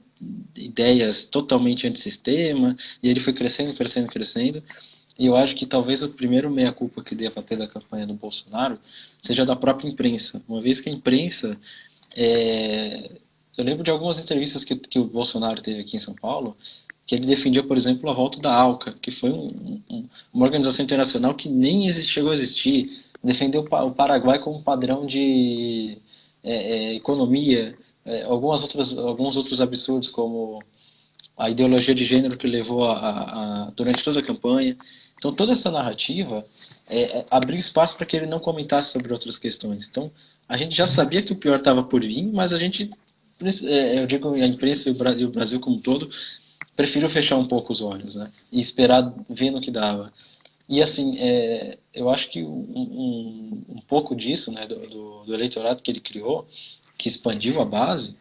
ideias totalmente antissistema, e ele foi crescendo, crescendo, crescendo. E eu acho que talvez o primeiro meia-culpa que deva ter da campanha do Bolsonaro seja da própria imprensa. Uma vez que a imprensa. é, Eu lembro de algumas entrevistas que o Bolsonaro teve aqui em São Paulo, que ele defendia, por exemplo, a volta da ALCA, que foi uma organização internacional que nem chegou a existir. Defendeu o Paraguai como padrão de economia, alguns outros absurdos, como a ideologia de gênero que levou durante toda a campanha. Então, toda essa narrativa abriu espaço para que ele não comentasse sobre outras questões. Então, a gente já sabia que o pior estava por vir, mas a gente, eu digo a imprensa e o Brasil como um todo, prefiro fechar um pouco os olhos, né? E esperar ver no que dava. E assim, eu acho que um pouco disso, né, do eleitorado que ele criou, que expandiu a base,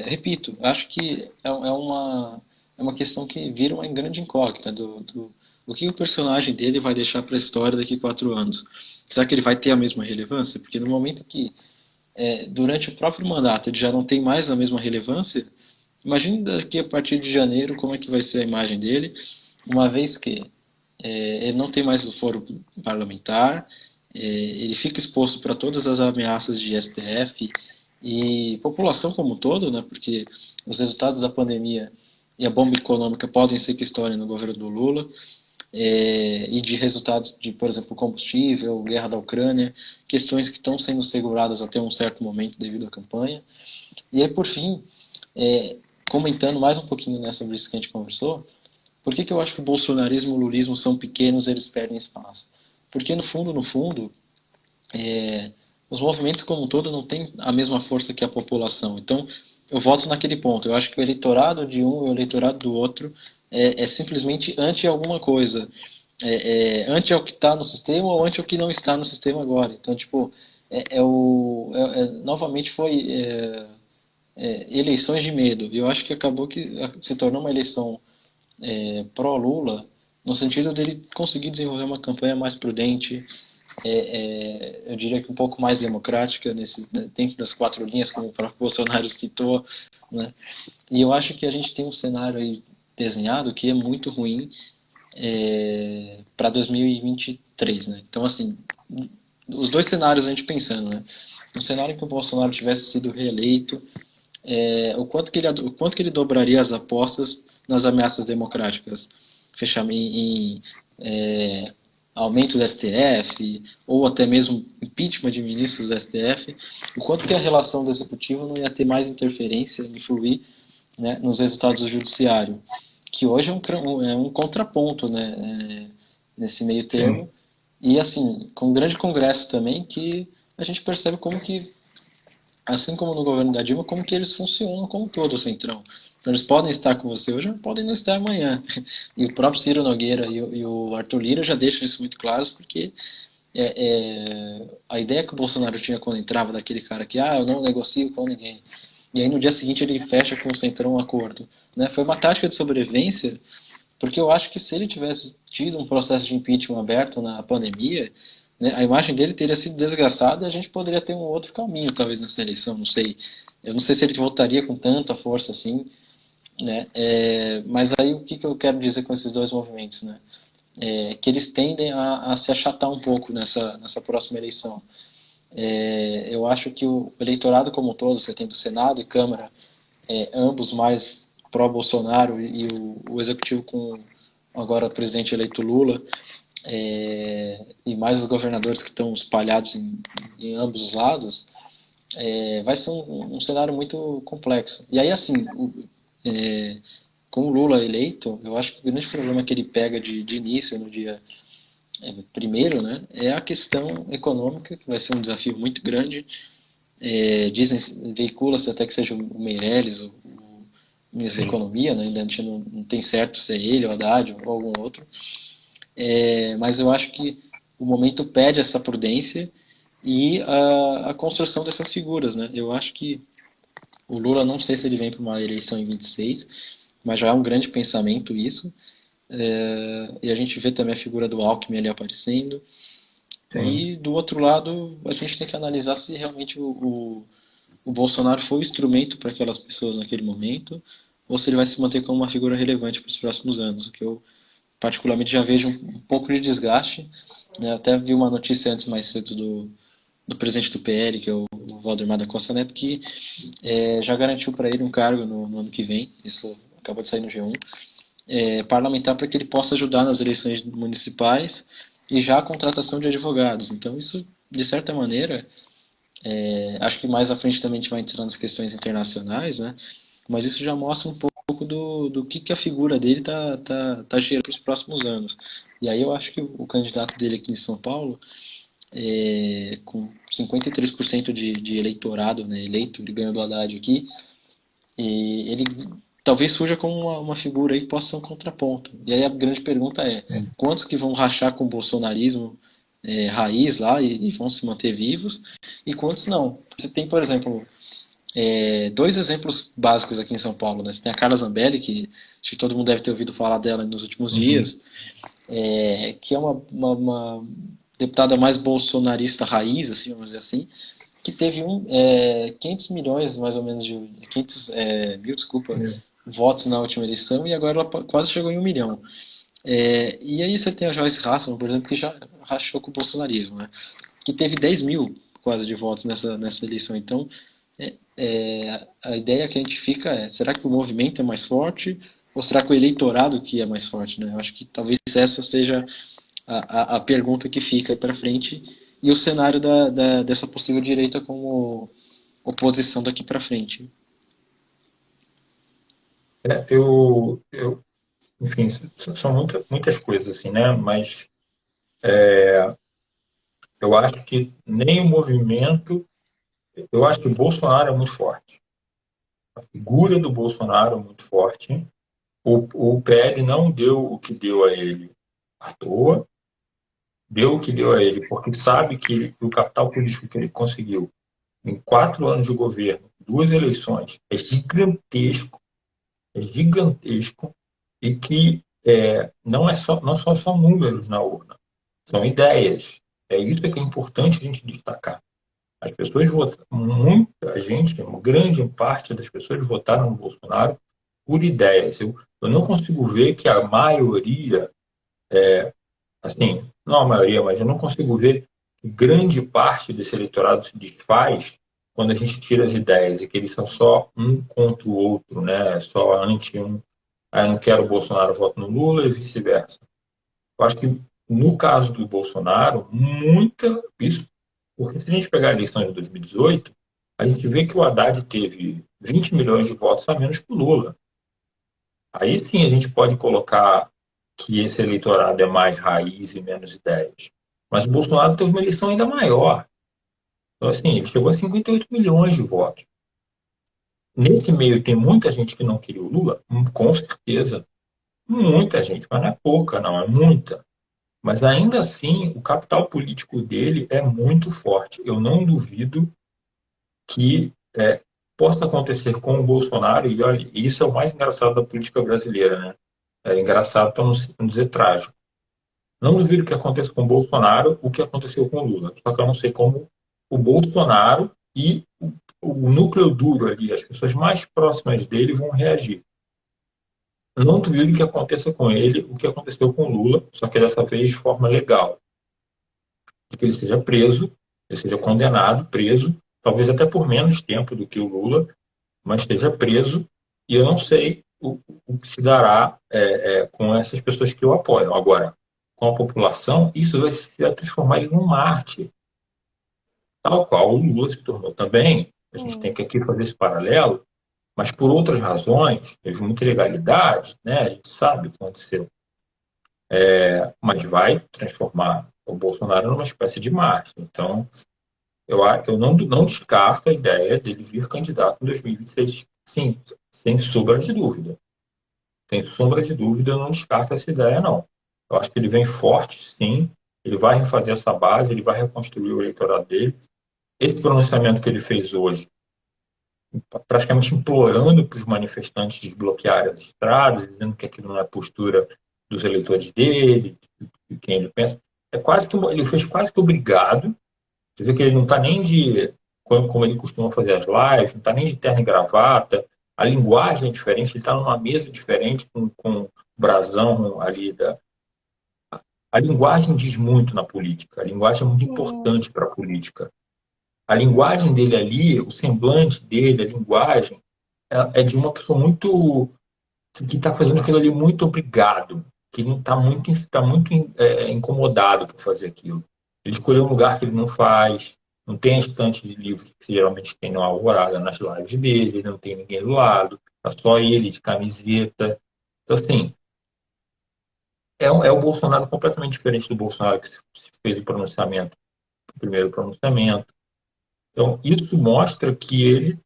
repito, acho que é uma questão que vira uma grande incógnita o que o personagem dele vai deixar para a história daqui a 4 anos. Será que ele vai ter a mesma relevância? Porque no momento que, durante o próprio mandato, ele já não tem mais a mesma relevância, imagine daqui a partir de janeiro como é que vai ser a imagem dele, uma vez que ele não tem mais o foro parlamentar, ele fica exposto para todas as ameaças de STF e população como um todo, né, porque os resultados da pandemia e a bomba econômica podem ser que estourem no governo do Lula, e de resultados de, por exemplo, combustível, guerra da Ucrânia, questões que estão sendo seguradas até um certo momento devido à campanha. E aí, por fim, comentando mais um pouquinho, né, sobre isso que a gente conversou, por que eu acho que o bolsonarismo e o lulismo são pequenos e eles perdem espaço? Porque, no fundo, os movimentos como um todo não têm a mesma força que a população. Então, eu voto naquele ponto. Eu acho que o eleitorado de um e o eleitorado do outro simplesmente anti alguma coisa. Anti ao que está no sistema ou anti ao que não está no sistema agora. Então, tipo, novamente foi eleições de medo. E eu acho que acabou que se tornou uma eleição pró-Lula, no sentido dele conseguir desenvolver uma campanha mais prudente, eu diria que um pouco mais democrática, dentro das 4 linhas, como o próprio Bolsonaro citou, né? E eu acho que a gente tem um cenário aí desenhado que é muito ruim para 2023, né? Então, assim, os dois cenários a gente pensando, né? Um cenário em que o Bolsonaro tivesse sido reeleito, o quanto que ele dobraria as apostas nas ameaças democráticas, fechamento em aumento do STF ou até mesmo impeachment de ministros do STF, o quanto que a relação do executivo não ia ter mais interferência, influir, né, nos resultados do judiciário, que hoje é um contraponto, né, nesse meio termo. Sim, E assim, com um grande congresso também, que a gente percebe como que, assim como no governo da Dilma, como que eles funcionam como todo o Centrão. Então eles podem estar com você hoje, mas podem não estar amanhã. E o próprio Ciro Nogueira e o Arthur Lira já deixam isso muito claro, porque a ideia que o Bolsonaro tinha quando entrava daquele cara que, eu não negocio com ninguém. E aí no dia seguinte ele fecha com o Centrão um acordo. Né? Foi uma tática de sobrevivência, porque eu acho que se ele tivesse tido um processo de impeachment aberto na pandemia, né, a imagem dele teria sido desgastada e a gente poderia ter um outro caminho, talvez, nessa eleição, não sei. Eu não sei se ele votaria com tanta força assim, né? Mas aí o que eu quero dizer com esses dois movimentos, né? Que eles tendem a se achatar um pouco nessa próxima eleição. Eu acho que o eleitorado como um todo, você tem do Senado e Câmara, ambos mais pró-Bolsonaro e o executivo com agora o presidente eleito Lula, e mais os governadores que estão espalhados em ambos os lados, vai ser um cenário muito complexo. E aí, assim, com o Lula eleito, eu acho que o grande problema que ele pega de início, no dia primeiro, né, é a questão econômica, que vai ser um desafio muito grande. Veicula-se até que seja o Meirelles, o ministro da sim. Economia, né, ainda a gente não tem certo se é ele, o Haddad ou algum outro. Mas eu acho que o momento pede essa prudência e a construção dessas figuras, né? Eu acho que o Lula, não sei se ele vem para uma eleição em 26, mas já é um grande pensamento isso. E a gente vê também a figura do Alckmin ali aparecendo. Sim. E do outro lado, a gente tem que analisar se realmente o Bolsonaro foi o instrumento para aquelas pessoas naquele momento, ou se ele vai se manter como uma figura relevante para os próximos anos, o que eu particularmente já vejo um pouco de desgaste. Né? Até vi uma notícia antes mais cedo do presidente do PL, que é o Valdemar da Costa Neto, que já garantiu para ele um cargo no ano que vem, isso acabou de sair no G1, parlamentar, para que ele possa ajudar nas eleições municipais e já a contratação de advogados. Então isso, de certa maneira, acho que mais à frente também a gente vai entrar nas questões internacionais, né? Mas isso já mostra um pouco do que a figura dele tá gerando para os próximos anos. E aí eu acho que o candidato dele aqui em São Paulo, com 53% de eleitorado, né, eleito, ele ganhou do Haddad aqui, e ele talvez surja como uma figura aí que possa ser um contraponto. E aí a grande pergunta é, Sim. quantos que vão rachar com o bolsonarismo raiz lá e vão se manter vivos, e quantos não? Você tem, por exemplo, dois exemplos básicos aqui em São Paulo. Né? Você tem a Carla Zambelli, que acho que todo mundo deve ter ouvido falar dela nos últimos Uhum. dias, que é uma deputada mais bolsonarista raiz, assim, vamos dizer assim, que teve 500 milhões, mais ou menos, 500 mil, desculpa, É. votos na última eleição, e agora ela quase chegou em 1 milhão. E aí você tem a Joyce Hasselman, por exemplo, que já rachou com o bolsonarismo, né? Que teve 10 mil quase de votos nessa eleição. Então, a ideia que a gente fica será que o movimento é mais forte ou será que o eleitorado que é mais forte? Né? Eu acho que talvez essa seja a pergunta que fica para frente e o cenário dessa possível direita como oposição daqui para frente. Enfim, são muitas coisas, assim, né? Mas eu acho que nem o movimento. Eu acho que o Bolsonaro é muito forte. A figura do Bolsonaro é muito forte. O PL não deu o que deu a ele à toa, deu o que deu a ele porque sabe que o capital político que ele conseguiu em 4 anos de governo, 2 eleições, é gigantesco e que não são só números na urna, são ideias. É isso que é importante a gente destacar. As pessoas votaram, muita gente, uma grande parte das pessoas votaram no Bolsonaro por ideias. Eu não consigo ver que a maioria, assim, não a maioria, mas eu não consigo ver que grande parte desse eleitorado se desfaz quando a gente tira as ideias e que eles são só um contra o outro, né? Só anti um. Eu não quero o Bolsonaro, voto no Lula e vice-versa. Eu acho que no caso do Bolsonaro, isso, porque se a gente pegar a eleição de 2018, a gente vê que o Haddad teve 20 milhões de votos a menos que o Lula. Aí sim a gente pode colocar que esse eleitorado é mais raiz e menos ideias. Mas o Bolsonaro teve uma eleição ainda maior. Então, assim, ele chegou a 58 milhões de votos. Nesse meio tem muita gente que não queria o Lula? Com certeza. Muita gente, mas não é pouca, não, é muita. Mas ainda assim, o capital político dele é muito forte. Eu não duvido que possa acontecer com o Bolsonaro, e olha, isso é o mais engraçado da política brasileira, né? É engraçado para não dizer trágico. Não duvido que aconteça com o Bolsonaro o que aconteceu com o Lula. Só que eu não sei como o Bolsonaro e o núcleo duro ali, as pessoas mais próximas dele vão reagir. Eu não duvido que aconteça com ele o que aconteceu com o Lula, só que dessa vez de forma legal. De que ele seja preso, ele seja condenado, preso, talvez até por menos tempo do que o Lula, mas esteja preso, e eu não sei o que se dará com essas pessoas que o apoiam. Agora, com a população, isso vai se transformar ele num Marte, tal qual o Lula se tornou também. A gente tem Sim, que aqui fazer esse paralelo, mas por outras razões, teve muita ilegalidade, né? A gente sabe o que aconteceu, mas vai transformar o Bolsonaro numa espécie de Marte. Então, eu não descarto a ideia dele vir candidato em 2026, sim, sem sombra de dúvida. Sem sombra de dúvida, eu não descarto essa ideia, não. Eu acho que ele vem forte, sim, ele vai refazer essa base, ele vai reconstruir o eleitorado dele. Esse pronunciamento que ele fez hoje, praticamente implorando para os manifestantes desbloquearem as estradas, dizendo que aquilo não é postura dos eleitores dele, de quem ele pensa, ele fez quase que obrigado. Você vê que ele não está nem de, como ele costuma fazer as lives, não está nem de terno e gravata, a linguagem é diferente, ele está numa mesa diferente com o brasão ali. A linguagem diz muito na política, a linguagem é muito sim, importante para a política. A linguagem dele ali, o semblante dele, a linguagem, é de uma pessoa muito que está fazendo aquilo ali muito obrigado, que não está muito incomodado por fazer aquilo. Ele escolheu um lugar que ele não faz, não tem a estante de livros que geralmente tem na Alvorada, nas lives dele, não tem ninguém do lado, tá só ele de camiseta. Então, assim, é o Bolsonaro completamente diferente do Bolsonaro que se fez o pronunciamento, o primeiro pronunciamento. Então, isso mostra que ele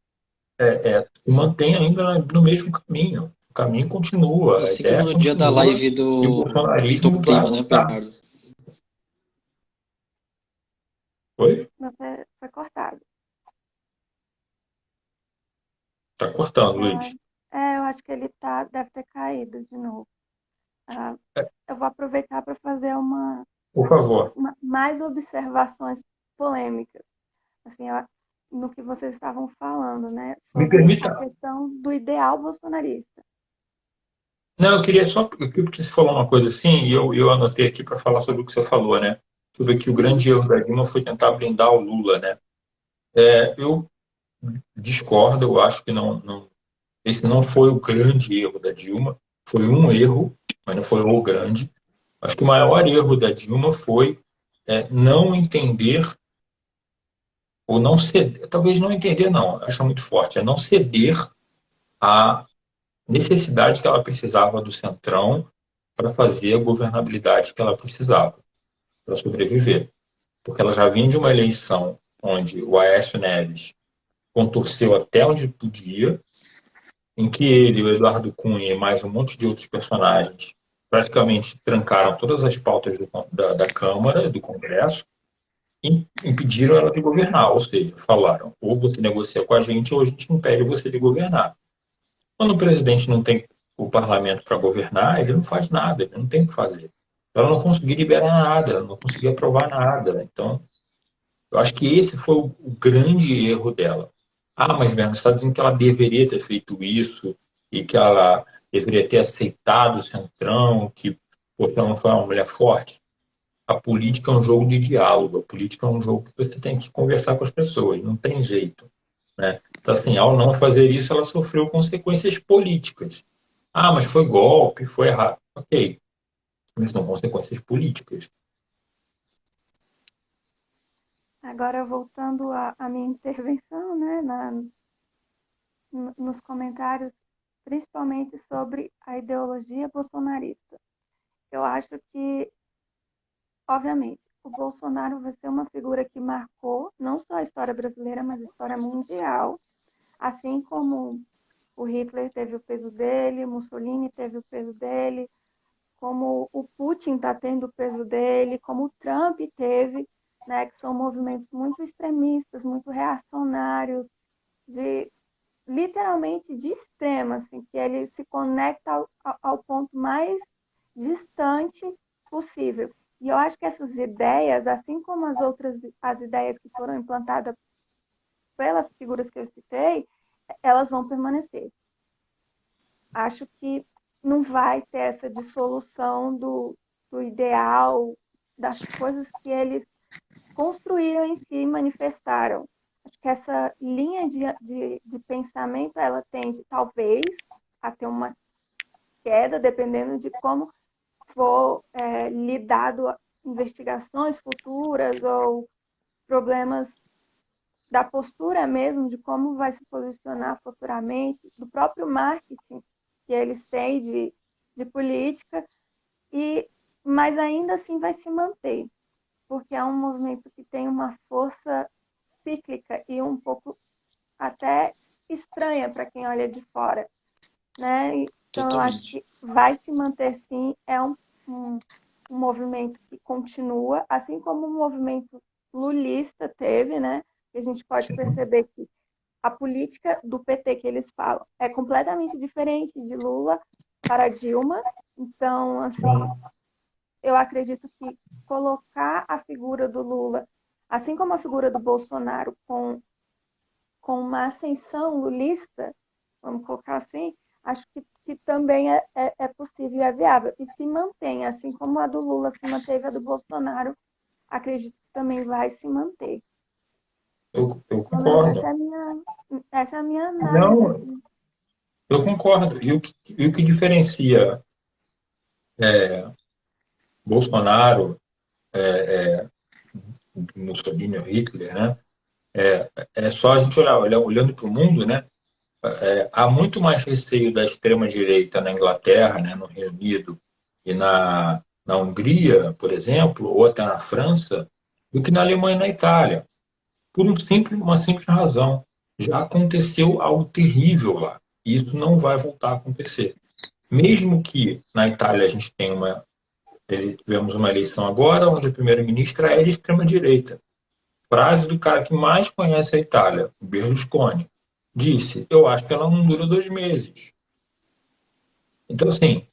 se mantém ainda no mesmo caminho. O caminho continua, a Assim como ideia no dia da continua live e o do Vitor bolsonarismo vai Primo, né, avançar. Bernardo? Oi? você foi cortado. Tá cortando, Eu, Luiz. a- eu acho que ele deve ter caído de novo. Ah, eu vou aproveitar para fazer Por favor, mais observações polêmicas, assim, no que vocês estavam falando, né, me sobre a permita. questão do ideal bolsonarista. Não, eu queria só, porque você falou uma coisa assim, e eu anotei aqui para falar sobre o que você falou, né? Sobre que o Uhum, grande erro da Dilma foi tentar blindar o Lula, né? Eu discordo, eu acho que esse não foi o grande erro da Dilma, foi um erro, mas não foi o grande. Acho que o maior erro da Dilma foi não entender, ou não ceder, talvez não entender, não, acho muito forte, é não ceder à necessidade que ela precisava do Centrão para fazer a governabilidade que ela precisava para sobreviver. Porque ela já vinha de uma eleição onde o Aécio Neves contorceu até onde podia, em que ele, o Eduardo Cunha e mais um monte de outros personagens praticamente trancaram todas as pautas da Câmara, do Congresso, e impediram ela de governar. Ou seja, falaram, ou você negocia com a gente, ou a gente impede você de governar. Quando o presidente não tem o parlamento para governar, ele não faz nada, ele não tem o que fazer. Ela não conseguia liberar nada, ela não conseguia aprovar nada. Então, eu acho que esse foi o grande erro dela. Ah, mas Berna, você está dizendo que ela deveria ter feito isso e que ela deveria ter aceitado o Centrão, que porque ela não foi uma mulher forte. A política é um jogo de diálogo, a política é um jogo que você tem que conversar com as pessoas, não tem jeito. né? Então, assim, ao não fazer isso, ela sofreu consequências políticas. Ah, mas foi golpe, foi errado. Ok, mas são consequências políticas. Agora, voltando à minha intervenção, né, nos comentários, principalmente sobre a ideologia bolsonarista. Eu acho que, obviamente, o Bolsonaro vai ser uma figura que marcou não só a história brasileira, mas a história mundial, assim como o Hitler teve o peso dele, Mussolini teve o peso dele, como o Putin está tendo o peso dele, como o Trump teve, né, que são movimentos muito extremistas, muito reacionários, de literalmente de extrema, assim, que ele se conecta ao ponto mais distante possível. E eu acho que essas ideias, assim como as ideias que foram implantadas pelas figuras que eu citei, elas vão permanecer. Acho que não vai ter essa dissolução do ideal, das coisas que eles construíram em si e manifestaram. Acho que essa linha de pensamento, ela tende, talvez, a ter uma queda, dependendo de como for lidado investigações futuras ou problemas da postura mesmo, de como vai se posicionar futuramente, do próprio marketing que eles têm de política, mas ainda assim vai se manter, porque é um movimento que tem uma força cíclica e um pouco até estranha para quem olha de fora, né? Então eu acho Totalmente. que vai se manter sim, é um, um movimento que continua, assim como o movimento lulista teve, né? Que a gente pode Sim. perceber que a política do PT que eles falam é completamente diferente de Lula para Dilma. Então, assim, eu acredito que colocar a figura do Lula, assim como a figura do Bolsonaro, com uma ascensão lulista, vamos colocar assim, acho que também é possível e é viável. E se mantém, assim como a do Lula se manteve, a do Bolsonaro, acredito que também vai se manter. Eu Pelo menos concordo. essa é a minha análise, Não, assim. eu concordo. E o que diferencia Bolsonaro, Mussolini ou Hitler, né? É só a gente olhando para o mundo, né? Há muito mais receio da extrema-direita na Inglaterra, né, no Reino Unido e na Hungria, por exemplo, ou até na França, do que na Alemanha e na Itália, por uma simples razão. Já aconteceu algo terrível lá, e isso não vai voltar a acontecer. Mesmo que na Itália a gente tenha tivemos uma eleição agora, onde a primeira-ministra é de extrema-direita. Frase do cara que mais conhece a Itália, Berlusconi, disse: Eu acho que ela não dura 2 meses. Então, assim,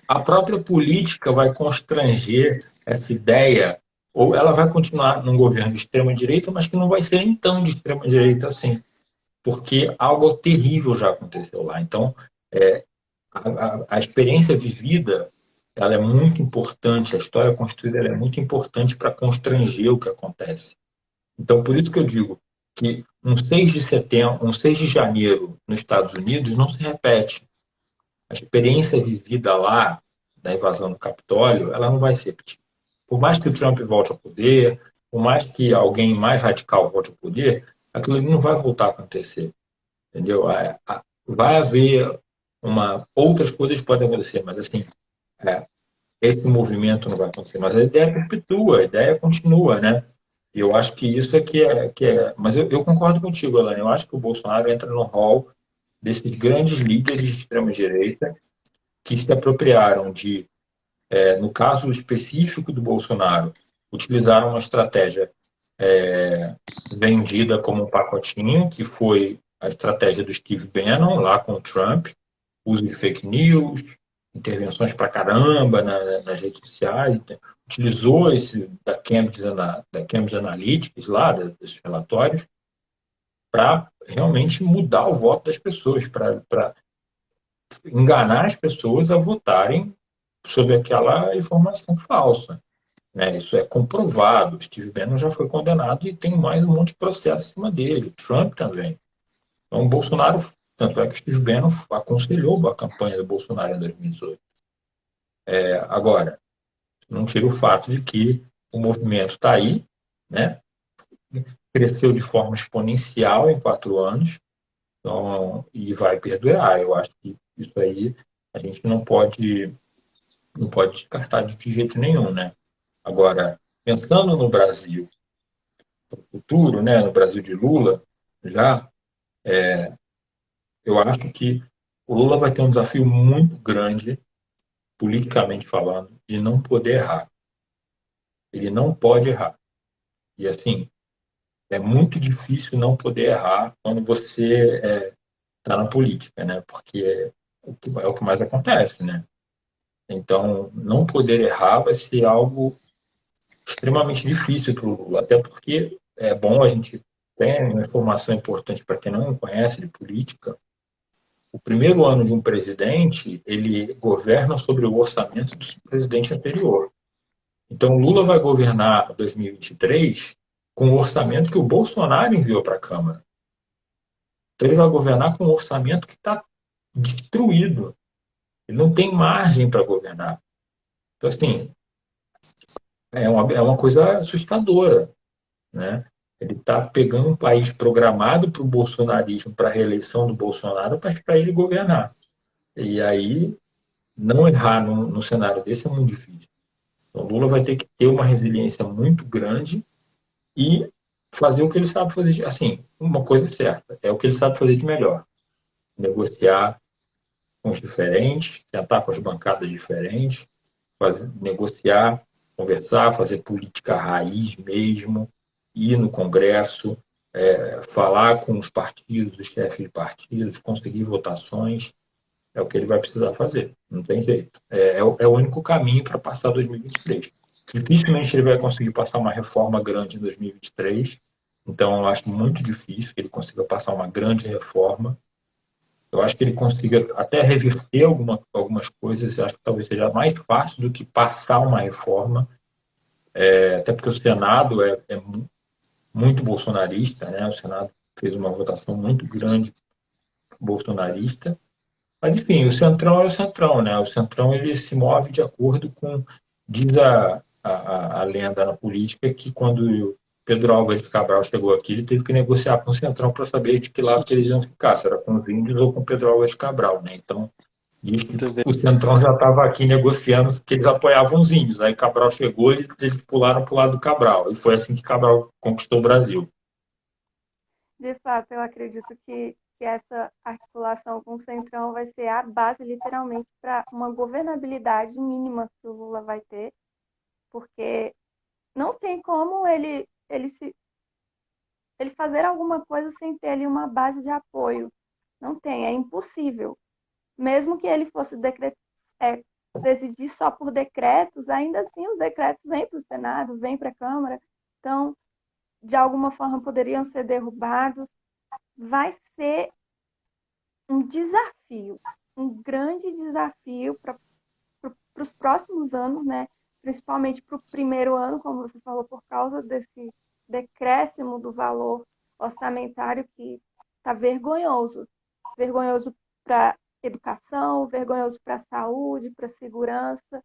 a própria política vai constranger essa ideia, ou ela vai continuar num governo de extrema-direita, mas que não vai ser nem tão de extrema-direita assim, porque algo terrível já aconteceu lá. Então, a experiência vivida ela é muito importante, a história construída ela é muito importante para constranger o que acontece. Então, por isso que eu digo que um 6 de setembro, um 6 de janeiro nos Estados Unidos não se repete. A experiência vivida lá da invasão do Capitólio, ela não vai ser repetida. Por mais que o Trump volte ao poder, por mais que alguém mais radical volte ao poder, aquilo ali não vai voltar a acontecer, entendeu? Vai haver outras coisas podem acontecer, mas assim, é, esse movimento não vai acontecer. Mas a ideia perpetua, a ideia continua, né? E eu acho que isso é que é. Mas eu concordo contigo, Alane. Eu acho que o Bolsonaro entra no hall desses grandes líderes de extrema-direita que se apropriaram no caso específico do Bolsonaro, utilizaram uma estratégia vendida como um pacotinho, que foi a estratégia do Steve Bannon, lá com o Trump, uso de fake news, intervenções para caramba nas redes sociais, utilizou esse da Cambridge Analytics, lá, desses relatórios, para realmente mudar o voto das pessoas, para enganar as pessoas a votarem sobre aquela informação falsa. né? Isso é comprovado. Steve Bannon já foi condenado e tem mais um monte de processo em cima dele. Trump também. Então, o Bolsonaro, tanto é que o Steve Bannon aconselhou a campanha do Bolsonaro em 2018. Agora, não tira o fato de que o movimento está aí, né? Cresceu de forma exponencial em 4 anos, então, e vai perdurar. Eu acho que isso aí a gente não pode descartar de jeito nenhum, né? Agora, pensando no Brasil futuro, né, no Brasil de Lula, já, eu acho que o Lula vai ter um desafio muito grande, politicamente falando, de não poder errar. Ele não pode errar. E, assim, é muito difícil não poder errar quando você está na política, né? Porque é o que mais acontece, né? Então, não poder errar vai ser algo extremamente difícil para o Lula, até porque é bom a gente ter uma informação importante para quem não conhece de política. O primeiro ano de um presidente, ele governa sobre o orçamento do presidente anterior. Então, o Lula vai governar 2023 com o orçamento que o Bolsonaro enviou para a Câmara. Então, ele vai governar com um orçamento que está destruído. Ele não tem margem para governar. Então, assim, é uma coisa assustadora, né? Ele está pegando um país programado para o bolsonarismo, para a reeleição do Bolsonaro, para ele governar. E aí, não errar no cenário desse é muito difícil. Então, Lula vai ter que ter uma resiliência muito grande e fazer o que ele sabe fazer. Assim, uma coisa certa, é o que ele sabe fazer de melhor. Negociar com os diferentes, tentar com as bancadas diferentes, negociar, conversar, fazer política raiz mesmo, ir no Congresso, falar com os partidos, os chefes de partidos, conseguir votações, é o que ele vai precisar fazer. Não tem jeito. É o único caminho para passar 2023. Dificilmente ele vai conseguir passar uma reforma grande em 2023. Então, eu acho muito difícil que ele consiga passar uma grande reforma. Eu acho que ele consiga até reverter algumas coisas. Eu acho que talvez seja mais fácil do que passar uma reforma, até porque o Senado é muito bolsonarista, né? O Senado fez uma votação muito grande bolsonarista. Mas, enfim, o Centrão é o Centrão, né? O Centrão ele se move de acordo com. Diz a lenda na política que quando Pedro Álvares de Cabral chegou aqui, ele teve que negociar com o Centrão para saber de que lado que eles iam ficar, se era com os índios ou com Pedro Álvares de Cabral, né? Então, diz que Muito bem. o Centrão já estava aqui negociando que eles apoiavam os índios. Aí Cabral chegou e eles pularam para o lado do Cabral. E foi assim que Cabral conquistou o Brasil. De fato, eu acredito que essa articulação com o Centrão vai ser a base, literalmente, para uma governabilidade mínima que o Lula vai ter, porque não tem como ele fazer alguma coisa sem ter ali uma base de apoio. Não tem, é impossível. Mesmo que ele fosse presidir só por decretos, ainda assim os decretos vêm para o Senado, vêm para a Câmara, então, de alguma forma, poderiam ser derrubados. Vai ser um desafio, um grande desafio para os próximos anos, né? Principalmente para o primeiro ano, como você falou, por causa desse decréscimo do valor orçamentário que está vergonhoso. Vergonhoso para educação, vergonhoso para a saúde, para a segurança.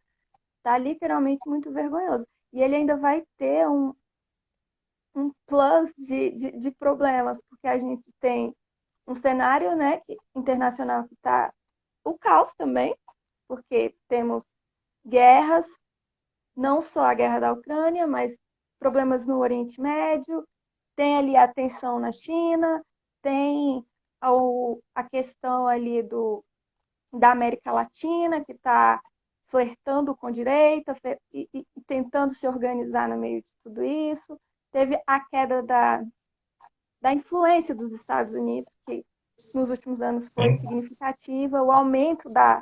Está literalmente muito vergonhoso. E ele ainda vai ter um plus de problemas, porque a gente tem um cenário, né, internacional que está o caos também, porque temos guerras, não só a guerra da Ucrânia, mas problemas no Oriente Médio, tem ali a tensão na China, tem a questão ali da América Latina, que está flertando com direita e tentando se organizar no meio de tudo isso. Teve a queda da influência dos Estados Unidos, que nos últimos anos foi significativa, o aumento da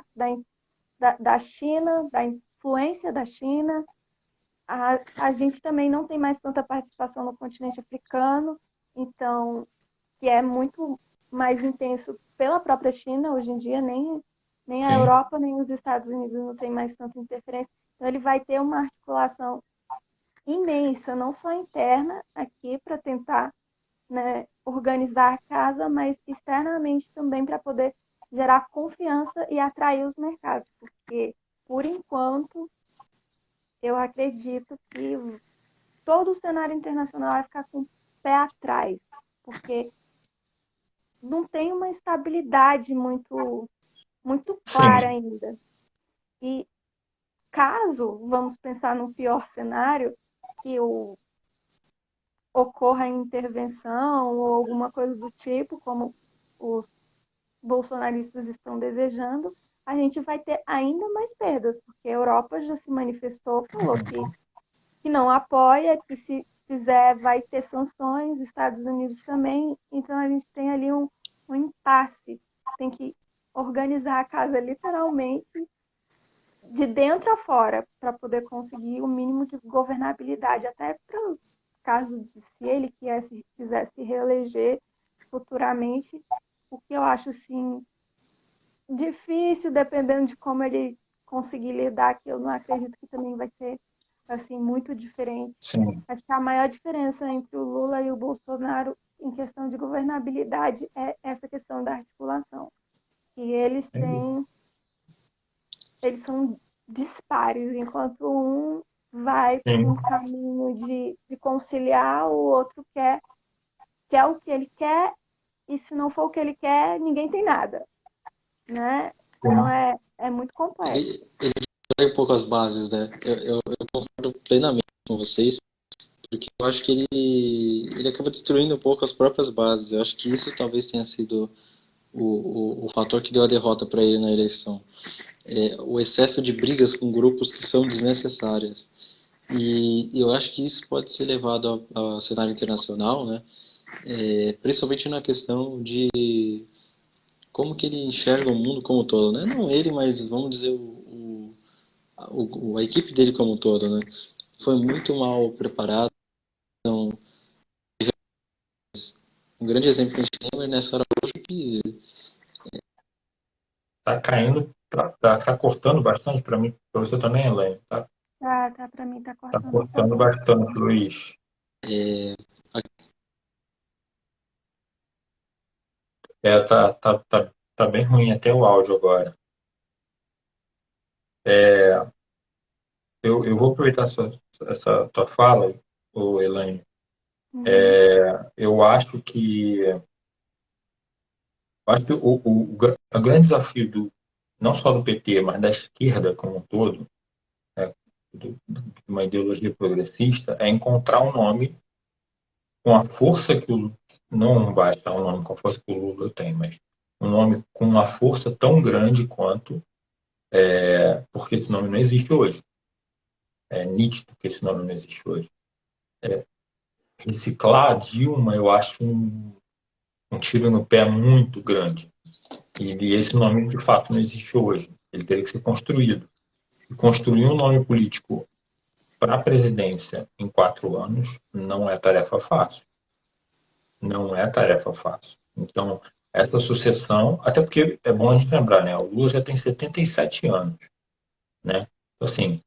China, da influência da China. A gente também não tem mais tanta participação no continente africano, então, que é muito mais intenso pela própria China hoje em dia, nem a Sim. Europa, nem os Estados Unidos não tem mais tanta interferência. Então, ele vai ter uma articulação imensa, não só interna aqui para tentar, né, organizar a casa, mas externamente também para poder gerar confiança e atrair os mercados, porque por enquanto eu acredito que todo o cenário internacional vai ficar com o pé atrás, porque não tem uma estabilidade muito clara Sim, ainda. E caso, vamos pensar no pior cenário, que ocorra intervenção ou alguma coisa do tipo, como os bolsonaristas estão desejando, a gente vai ter ainda mais perdas, porque a Europa já se manifestou, falou que não apoia, que se fizer vai ter sanções, Estados Unidos também, então a gente tem ali um impasse, tem que organizar a casa literalmente de dentro a fora para poder conseguir o mínimo de governabilidade, até para o caso de se ele quiser se reeleger futuramente, o que eu acho assim difícil, dependendo de como ele conseguir lidar, que eu não acredito que também vai ser assim muito diferente. sim, Acho que a maior diferença entre o Lula e o Bolsonaro em questão de governabilidade é essa questão da articulação, que eles são dispares, enquanto um vai para sim, um caminho de conciliar, o outro quer o que ele quer, e se não for o que ele quer, ninguém tem nada, né? Então sim, é muito complexo. Ele destrói um pouco as bases, né? Eu concordo plenamente com vocês, porque eu acho que ele acaba destruindo um pouco as próprias bases. Eu acho que isso talvez tenha sido o fator que deu a derrota para ele na eleição. O excesso de brigas com grupos que são desnecessárias. E eu acho que isso pode ser levado ao cenário internacional, né? Principalmente na questão de como que ele enxerga o mundo como um todo, né? Não ele, mas vamos dizer a equipe dele como um todo, né? Foi muito mal preparado. Um grande exemplo que a gente tem é o Ernesto Araújo, que tá caindo, tá cortando bastante para mim, para você também, Elaine, tá? Tá, para mim tá Tá cortando um cortando pouquinho. bastante, Luiz. Tá bem ruim até o áudio agora. Eu vou aproveitar essa tua fala, ô Elaine. Uhum, Eu acho que o grande desafio não só do PT, mas da esquerda como um todo, né, de uma ideologia progressista, é encontrar um nome com a força não basta um nome com a força que o Lula tem, mas um nome com uma força tão grande quanto, porque esse nome não existe hoje. É nítido que esse nome não existe hoje. Reciclar a Dilma, eu acho um tiro no pé muito grande. E esse nome, de fato, não existe hoje. Ele teria que ser construído. E construir um nome político para a presidência em 4 anos não é tarefa fácil. Não é tarefa fácil. Então, essa sucessão, até porque é bom a gente lembrar, né? O Lula já tem 77 anos, né? Então, assim,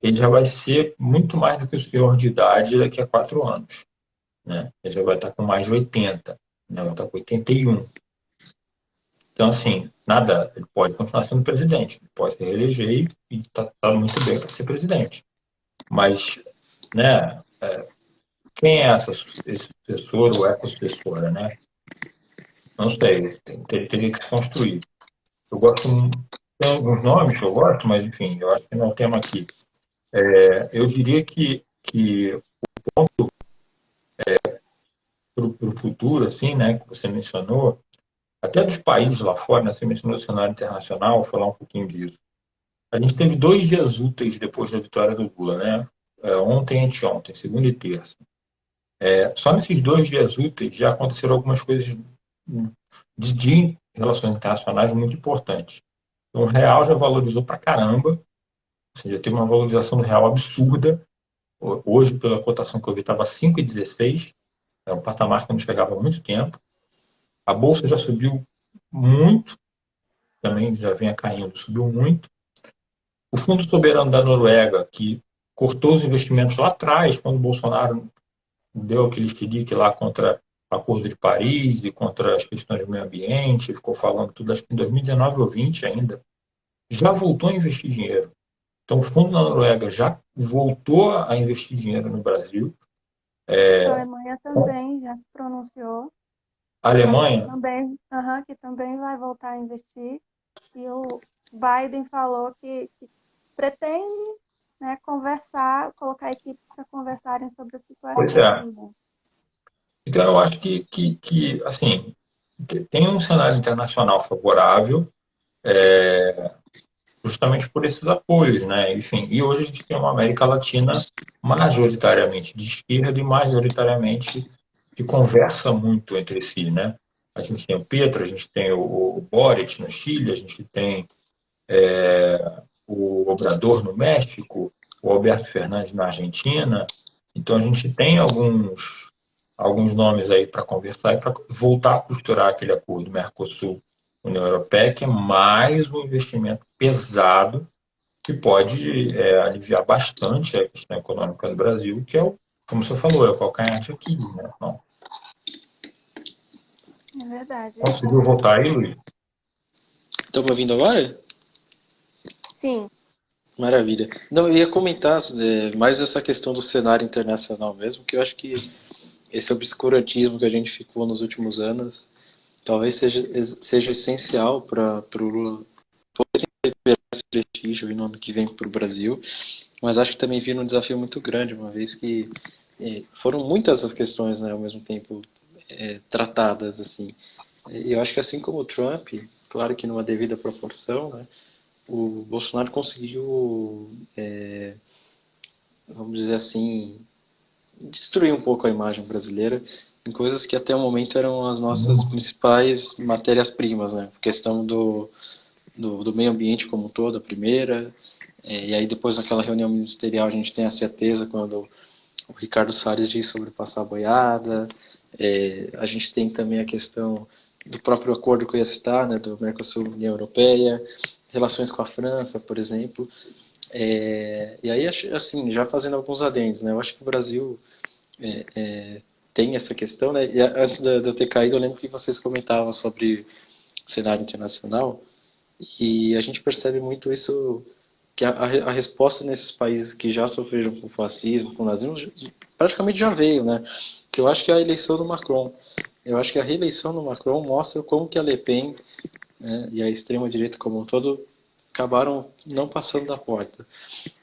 ele já vai ser muito mais do que o senhor de idade daqui a 4 anos, né? Ele já vai estar com mais de 80, né? Vai estar com 81. Então, assim, nada, ele pode continuar sendo presidente, ele pode se reeleger e tá muito bem para ser presidente. Mas, né, quem é esse sucessor ou eco-sucessora, né? Não sei, teria que se construir. Eu gosto, tem alguns nomes que eu gosto, mas enfim, eu acho que não é o tema aqui. Eu diria que para o futuro, assim, né, que você mencionou, até dos países lá fora, né, você mencionou o cenário internacional, vou falar um pouquinho disso. A gente teve 2 dias úteis depois da vitória do Lula, né? Ontem e anteontem, segunda e terça. Só nesses 2 dias úteis já aconteceram algumas coisas de relações internacionais muito importantes. Então, o real já valorizou pra caramba, ou seja, teve uma valorização do real absurda. Hoje, pela cotação que eu vi, estava 5,16, é um patamar que não chegava há muito tempo. A bolsa já subiu muito, também já vinha caindo, subiu muito. O Fundo Soberano da Noruega, que cortou os investimentos lá atrás, quando o Bolsonaro deu aquele chilique lá contra o Acordo de Paris e contra as questões do meio ambiente, ficou falando tudo, acho que em 2019 ou 20 ainda, já voltou a investir dinheiro. Então, o fundo da Noruega já voltou a investir dinheiro no Brasil. A Alemanha também já se pronunciou, A falou que Alemanha, também, que também vai voltar a investir. E o Biden falou que pretende, né, conversar, colocar equipes para conversarem sobre a pois situação é. também. Então, eu acho que assim, tem um cenário internacional favorável, justamente por esses apoios, né? Enfim, e hoje a gente tem uma América Latina majoritariamente de esquerda e majoritariamente que conversa muito entre si, né? A gente tem o Petro, a gente tem o Boric no Chile, a gente tem o Obrador no México, o Alberto Fernandes na Argentina. Então a gente tem alguns nomes aí para conversar e para voltar a costurar aquele acordo Mercosul-União Europeia, que é mais um investimento pesado que pode aliviar bastante a questão econômica do Brasil, que é o, como você falou, é o calcanhar de Aquiles, né? Então, É verdade. conseguiu voltar aí, Luiz? Estão me ouvindo agora? Sim, Maravilha. Não, eu ia comentar mais essa questão do cenário internacional mesmo, que eu acho que esse obscurantismo que a gente ficou nos últimos anos talvez seja essencial para o Lula recuperar esse prestígio e no ano que vem para o Brasil, mas acho que também vira um desafio muito grande, uma vez que foram muitas as questões, né, ao mesmo tempo tratadas assim. Eu acho que assim como o Trump, claro que numa devida proporção, né, o Bolsonaro conseguiu, vamos dizer assim, destruir um pouco a imagem brasileira em coisas que até o momento eram as nossas principais matérias-primas, né? A questão do meio ambiente como um todo, a primeira, e aí depois naquela reunião ministerial a gente tem a certeza quando o Ricardo Salles diz sobre passar a boiada, a gente tem também a questão do próprio acordo que eu ia citar, né, do Mercosul-União Europeia, relações com a França, por exemplo. E aí, assim, já fazendo alguns adendos, né, eu acho que o Brasil tem essa questão, né, e antes de eu ter caído, eu lembro que vocês comentavam sobre o cenário internacional, e a gente percebe muito isso, que a resposta nesses países que já sofreram com fascismo, com nazismo, praticamente já veio, né? Que eu acho que é a eleição do Macron. Eu acho que a reeleição do Macron mostra como que a Le Pen, né, e a extrema-direita como um todo acabaram não passando da porta.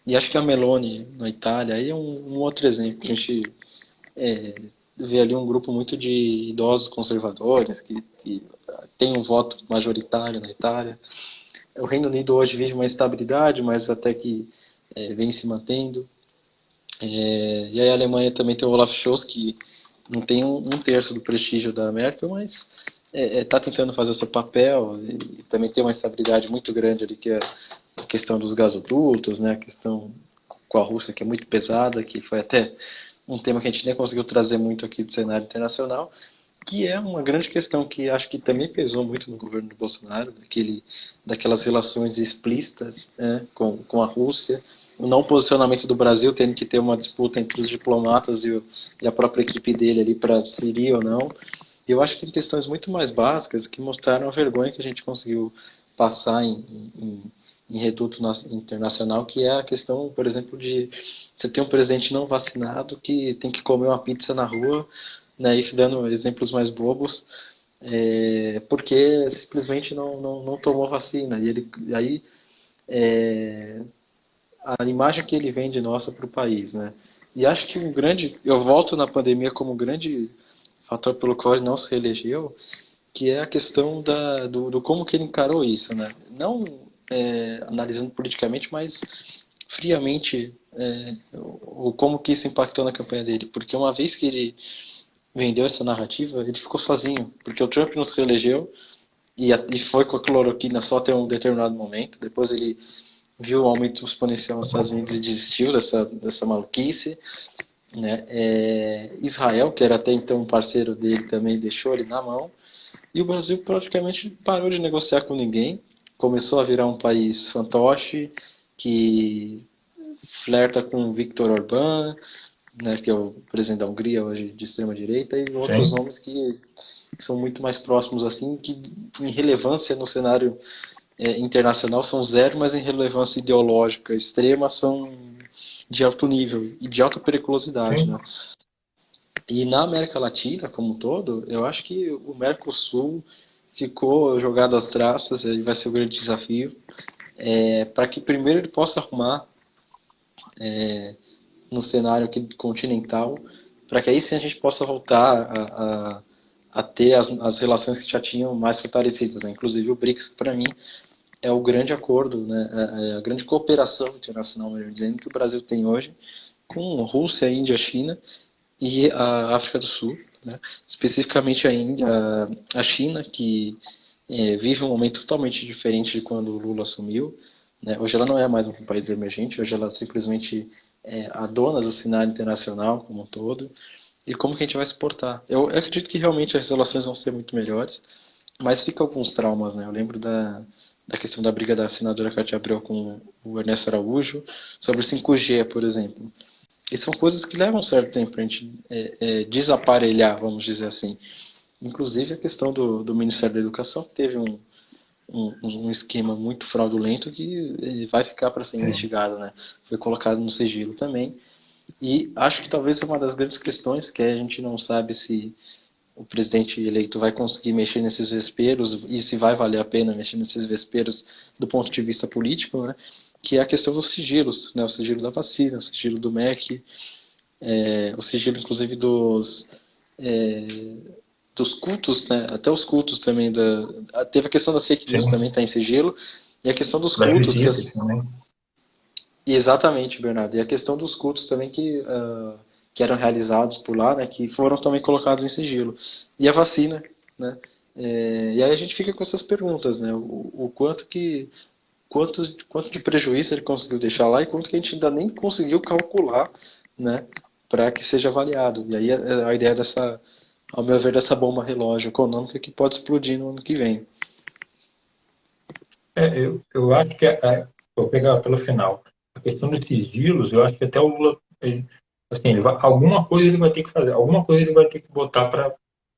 E acho que a Meloni, na Itália, aí é um outro exemplo. A gente vê ali um grupo muito de idosos conservadores que tem um voto majoritário na Itália. O Reino Unido hoje vive uma estabilidade, mas até que vem se mantendo. E aí a Alemanha também tem o Olaf Scholz, que não tem um terço do prestígio da Merkel, mas está tentando fazer o seu papel. E também tem uma estabilidade muito grande ali, que é a questão dos gasodutos, né? A questão com a Rússia, que é muito pesada, que foi até um tema que a gente nem conseguiu trazer muito aqui do cenário internacional, que é uma grande questão que acho que também pesou muito no governo do Bolsonaro, daquelas relações explícitas, né, com a Rússia, o não posicionamento do Brasil tendo que ter uma disputa entre os diplomatas e a própria equipe dele ali para se ir ou não. E eu acho que tem questões muito mais básicas que mostraram a vergonha que a gente conseguiu passar em reduto internacional, que é a questão, por exemplo, de você ter um presidente não vacinado que tem que comer uma pizza na rua, né, isso dando exemplos mais bobos, porque simplesmente não tomou vacina. Aí a imagem que ele vende nossa para o país, né? E acho que eu volto na pandemia como um grande fator pelo qual ele não se reelegeu, que é a questão do como que ele encarou isso, né? Não analisando politicamente, mas friamente o como que isso impactou na campanha dele, porque uma vez que ele vendeu essa narrativa, ele ficou sozinho, porque o Trump não se reelegeu e foi com a cloroquina só até um determinado momento, depois ele viu o aumento exponencial nos Estados Unidos e desistiu dessa maluquice, né? Israel, que era até então um parceiro dele, também deixou ele na mão, e o Brasil praticamente parou de negociar com ninguém, começou a virar um país fantoche, que flerta com Viktor Orbán, né, que é o presidente da Hungria hoje de extrema direita, e outros Sim, nomes que são muito mais próximos assim, que em relevância no cenário internacional são zero, mas em relevância ideológica extrema são de alto nível e de alta periculosidade, né? sim. E na América Latina, como um todo, eu acho que o Mercosul ficou jogado às traças, e vai ser o grande desafio, para que primeiro ele possa arrumar no cenário aqui continental, para que aí sim a gente possa voltar a ter as relações que já tinham mais fortalecidas, né? Inclusive o BRICS, para mim, é o grande acordo, né? A grande cooperação internacional, melhor dizendo, que o Brasil tem hoje com Rússia, Índia, China e a África do Sul, né? Especificamente a Índia, a China, que vive um momento totalmente diferente de quando o Lula assumiu, né? Hoje ela não é mais um país emergente, hoje ela simplesmente é a dona do cenário internacional como um todo. E como que a gente vai se portar? Eu acredito que realmente as relações vão ser muito melhores, mas fica alguns traumas, né? Eu lembro da questão da briga da senadora Cátia Abreu com o Ernesto Araújo sobre o 5G, por exemplo. E são coisas que levam um certo tempo para a gente desaparelhar, vamos dizer assim. Inclusive a questão do Ministério da Educação teve um esquema muito fraudulento que vai ficar para ser Sim. investigado, né? Foi colocado no sigilo também. E acho que talvez uma das grandes questões que a gente não sabe se o presidente eleito vai conseguir mexer nesses vesperos e se vai valer a pena mexer nesses vesperos do ponto de vista político, né? Que é a questão dos sigilos, né? O sigilo da vacina, o sigilo do MEC, o sigilo inclusive dos cultos, né? Até os cultos também teve a questão das fake news também Sim. está em sigilo e a questão dos Das cultos visitas também. exatamente, Bernardo, e a questão dos cultos também que eram realizados por lá, né? Que foram também colocados em sigilo e a vacina, né? E aí a gente fica com essas perguntas, né? O quanto de prejuízo ele conseguiu deixar lá e quanto que a gente ainda nem conseguiu calcular, né? Para que seja avaliado. E aí a ideia dessa, ao meu ver, dessa bomba relógio econômica que pode explodir no ano que vem. Eu acho que, vou pegar pelo final, a questão dos sigilos, eu acho que até o Lula, assim, alguma coisa ele vai ter que fazer, alguma coisa ele vai ter que botar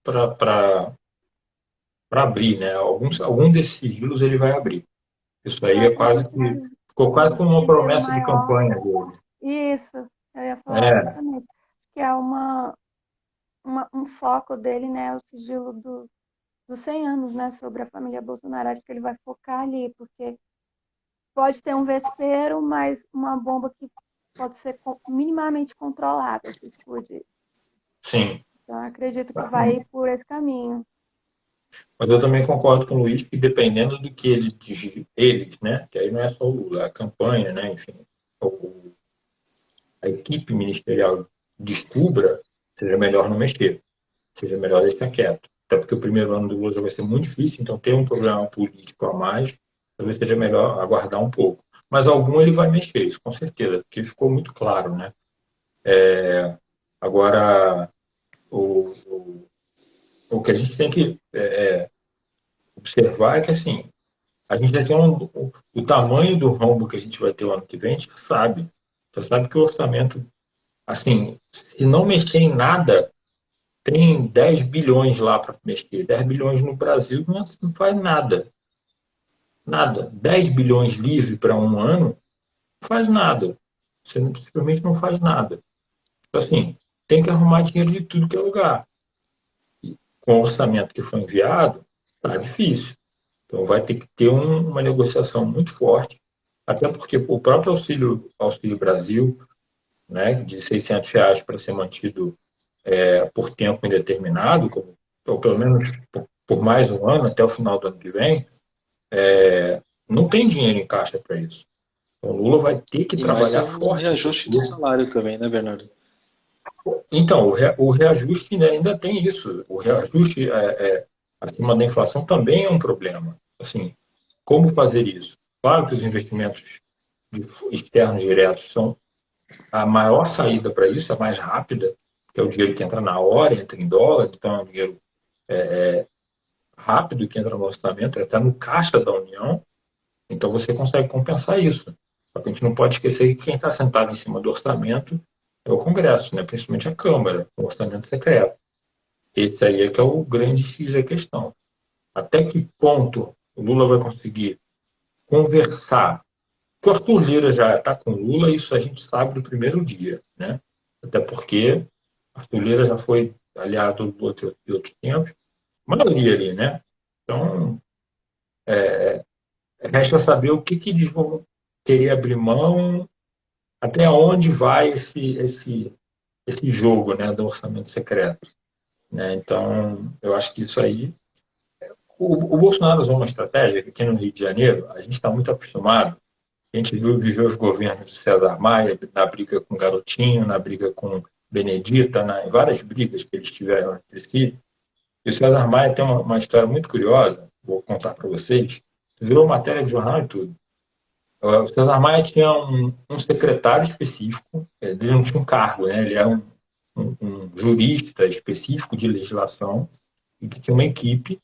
para abrir, né? Algum desses sigilos ele vai abrir. Isso aí Eu é quase acredito que, ficou quase que como uma o sigilo promessa de maior, campanha dele. isso, eu ia falar É, justamente, que é um foco dele, né, o sigilo dos 100 anos, né, sobre a família Bolsonaro, acho que ele vai focar ali, porque pode ter um vespeiro, mas uma bomba que pode ser minimamente controlada se explodir. sim. Então, acredito que vai ir por esse caminho. Mas eu também concordo com o Luiz que dependendo do que eles, né? Que aí não é só o Lula, a campanha, né? Enfim, a equipe ministerial descubra, seja melhor não mexer, seja melhor deixar quieto. Até porque o primeiro ano do Lula vai ser muito difícil, então ter um programa político a mais, talvez seja melhor aguardar um pouco. Mas algum ele vai mexer, isso com certeza, porque ficou muito claro, né? Agora, o, o, o que a gente tem que observar é que, assim, a gente já tem o tamanho do rombo que a gente vai ter o ano que vem, a gente já sabe que o orçamento, assim, se não mexer em nada, tem 10 bilhões lá para mexer. 10 bilhões no Brasil não faz nada. Nada. 10 bilhões livre para um ano não faz nada. Você simplesmente não faz nada. Então, assim, tem que arrumar dinheiro de tudo que é lugar. Com o orçamento que foi enviado, está difícil. Então, vai ter que ter uma negociação muito forte, até porque o próprio Auxílio Brasil, né, de R$ 600 para ser mantido por tempo indeterminado, ou pelo menos por mais um ano, até o final do ano que vem, não tem dinheiro em caixa para isso. Então, o Lula vai ter que E mais trabalhar o forte reajuste do salário também, né, Bernardo? então, o reajuste, né, ainda tem isso. O reajuste acima da inflação também é um problema. Assim, como fazer isso? Claro que os investimentos externos diretos são a maior saída para isso, a mais rápida, que é o dinheiro que entra na hora, entra em dólar, então é um dinheiro rápido que entra no orçamento, está no caixa da União, então você consegue compensar isso. Só que a gente não pode esquecer que quem está sentado em cima do orçamento é o Congresso, né? Principalmente a Câmara, o orçamento secreto. Esse aí é que é o grande X da questão. Até que ponto o Lula vai conseguir conversar? Que o Arthur Lira já está com o Lula, isso a gente sabe do primeiro dia, né? Até porque Arthur Lira já foi aliado de outros tempos, maioria ali, né? Então, resta saber o que, que eles vão querer abrir mão, até onde vai esse jogo, né, do orçamento secreto, né? Então, eu acho que isso aí. O Bolsonaro usou uma estratégia que aqui no Rio de Janeiro a gente está muito acostumado. A gente viveu os governos de César Maia, na briga com Garotinho, na briga com Benedita, em várias brigas que eles tiveram entre si. E o César Maia tem uma história muito curiosa, vou contar para vocês. Virou matéria de jornal e tudo. O César Maia tinha um secretário específico, ele não tinha um cargo, né? Ele era um jurista específico de legislação e que tinha uma equipe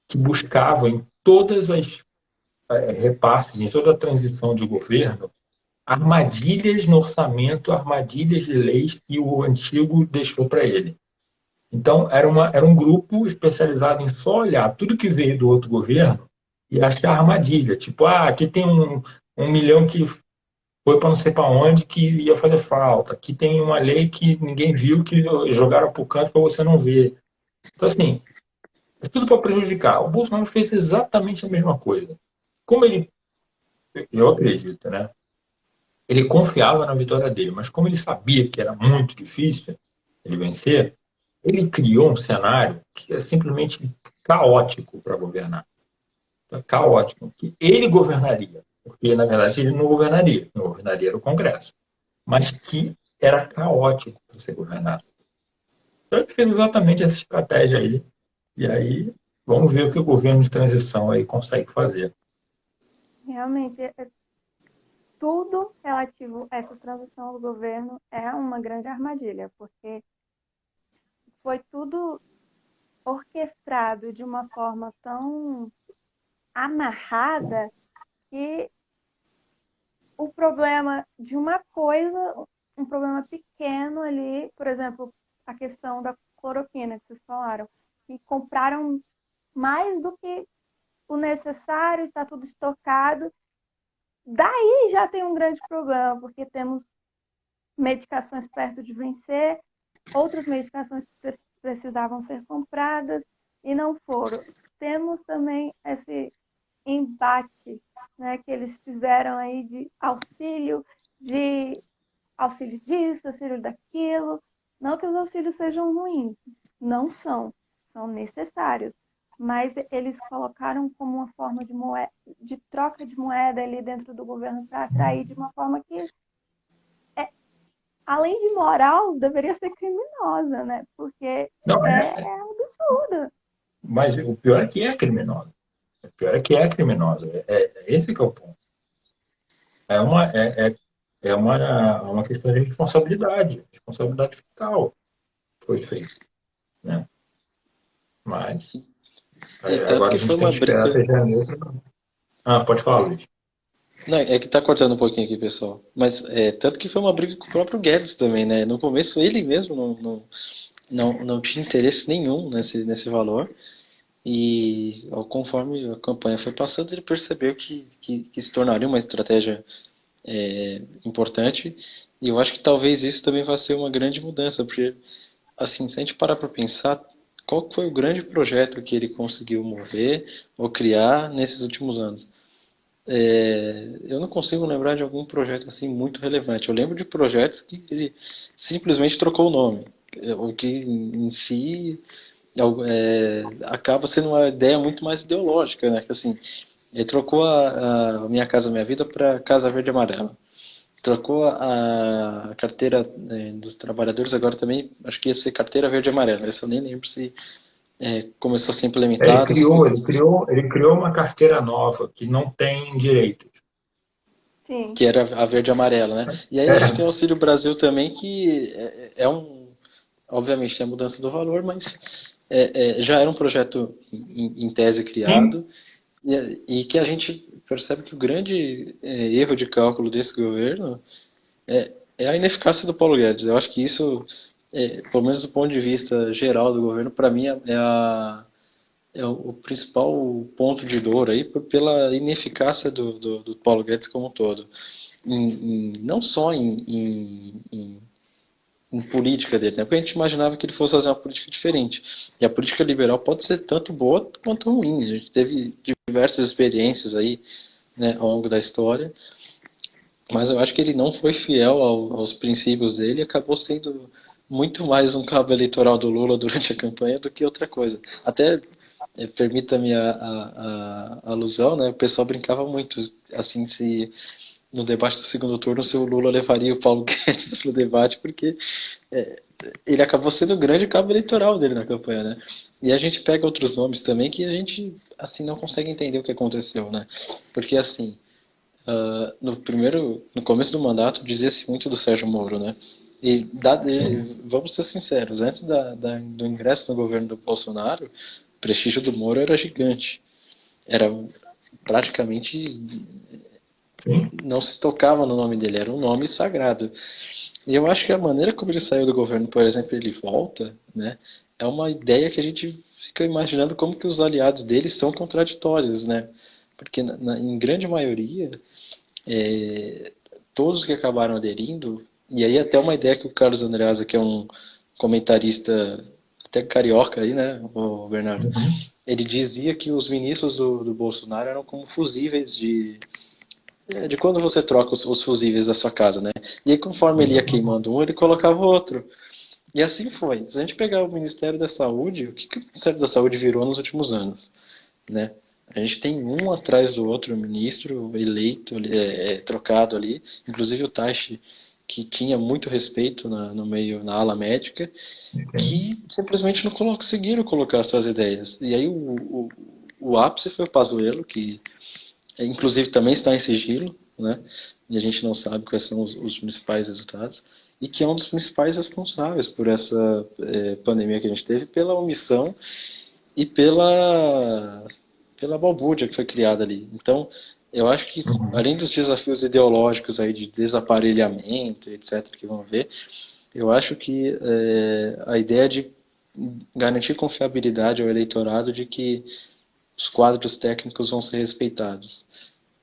que buscava em todas as repasses, em toda a transição de governo, armadilhas no orçamento, armadilhas de leis que o antigo deixou para ele. Então, era um grupo especializado em só olhar tudo que veio do outro governo e achar armadilha. Tipo, aqui tem um milhão que foi para não sei para onde que ia fazer falta. Aqui tem uma lei que ninguém viu, que jogaram para o canto para você não ver. Então, assim, é tudo para prejudicar. O Bolsonaro fez exatamente a mesma coisa. Como ele, eu acredito, né? Ele confiava na vitória dele, mas como ele sabia que era muito difícil ele vencer, ele criou um cenário que é simplesmente caótico para governar. Caótico. Que ele governaria, porque na verdade ele não governaria no Congresso, mas que era caótico para ser governado. Então ele fez exatamente essa estratégia aí, e aí vamos ver o que o governo de transição aí consegue fazer. Realmente, tudo relativo a essa transição do governo é uma grande armadilha, porque foi tudo orquestrado de uma forma tão amarrada que o problema de uma coisa, um problema pequeno ali, por exemplo, a questão da cloroquina que vocês falaram, que compraram mais do que o necessário, está tudo estocado. Daí já tem um grande problema, porque temos medicações perto de vencer, outras medicações que precisavam ser compradas e não foram. Temos também esse embate, né, que eles fizeram aí de auxílio disso, auxílio daquilo. Não que os auxílios sejam ruins, não são, são necessários. Mas eles colocaram como uma forma de troca de moeda ali dentro do governo para atrair de uma forma que, além de moral, deveria ser criminosa, né? Porque Não, é absurdo. mas o pior é que é criminosa. O pior é que é criminosa. Esse que é o ponto. É uma, é, é, uma questão de responsabilidade fiscal que foi feito, né? Mas E tanto agora que a foi gente tem uma que esperar briga. até janeiro. Pode falar, Luiz. Não, é que tá cortando um pouquinho aqui, pessoal. Mas tanto que foi uma briga com o próprio Guedes também, né? No começo ele mesmo não tinha interesse nenhum nesse valor. E conforme a campanha foi passando, ele percebeu que se tornaria uma estratégia importante. E eu acho que talvez isso também vai ser uma grande mudança, porque, assim, se a gente parar para pensar, qual foi o grande projeto que ele conseguiu mover ou criar nesses últimos anos? Eu não consigo lembrar de algum projeto assim muito relevante. Eu lembro de projetos que ele simplesmente trocou o nome, o que em si acaba sendo uma ideia muito mais ideológica, né? Que assim, ele trocou a Minha Casa Minha Vida para Casa Verde e Amarela. Trocou a carteira dos trabalhadores, agora também acho que ia ser carteira verde e amarela. Essa eu nem lembro se começou a ser Ele implementado, se criou, ficou. ele criou, ele criou uma carteira nova que não tem direitos. Sim. Que era a verde e amarela, né? E aí a gente tem o É, Auxílio Brasil também, que obviamente tem a mudança do valor, mas já era um projeto em tese sim, criado e que a gente percebe que o grande erro de cálculo desse governo é a ineficácia do Paulo Guedes. Eu acho que isso, pelo menos do ponto de vista geral do governo, para mim é o principal ponto de dor aí pela ineficácia do Paulo Guedes como um todo. Não só em política dele, né? Porque a gente imaginava que ele fosse fazer uma política diferente. E a política liberal pode ser tanto boa quanto ruim. A gente teve diversas experiências aí, né, ao longo da história, mas eu acho que ele não foi fiel aos princípios dele e acabou sendo muito mais um cabo eleitoral do Lula durante a campanha do que outra coisa. Até, permita-me a alusão, né, o pessoal brincava muito, assim, se no debate do segundo turno, se o Lula levaria o Paulo Guedes para o debate, porque é, ele acabou sendo o grande cabo eleitoral dele na campanha, né? E a gente pega outros nomes também que a gente, assim, não consegue entender o que aconteceu, né? Porque, assim, no começo do mandato, dizia-se muito do Sérgio Moro, né? Sim, Vamos ser sinceros, antes do ingresso no governo do Bolsonaro, o prestígio do Moro era gigante. Era praticamente sim. não se tocava no nome dele, era um nome sagrado. E eu acho que a maneira como ele saiu do governo, por exemplo, ele volta, né, é uma ideia que a gente fica imaginando como que os aliados dele são contraditórios, né? Porque em grande maioria, é, todos que acabaram aderindo, e aí até uma ideia que o Carlos Andreasa, que é um comentarista até carioca aí, né, o Bernardo, Uhum. ele dizia que os ministros do Bolsonaro eram como fusíveis de quando você troca os fusíveis da sua casa, né? E aí, conforme ele ia Uhum. queimando um, ele colocava outro. E assim foi. Se a gente pegar o Ministério da Saúde, o que o Ministério da Saúde virou nos últimos anos, né? A gente tem um atrás do outro ministro eleito, trocado ali, inclusive o Taishi, que tinha muito respeito no meio, na ala médica, Entendo. que simplesmente não conseguiram colocar suas ideias. E aí o ápice foi o Pazuello, que inclusive também está em sigilo, né? E a gente não sabe quais são os principais resultados, e que é um dos principais responsáveis por essa pandemia que a gente teve, pela omissão e pela balbúrdia que foi criada ali. Então, eu acho que, Uhum. além dos desafios ideológicos aí de desaparelhamento, etc., que vão ver, eu acho que a ideia de garantir confiabilidade ao eleitorado de que os quadros técnicos vão ser respeitados.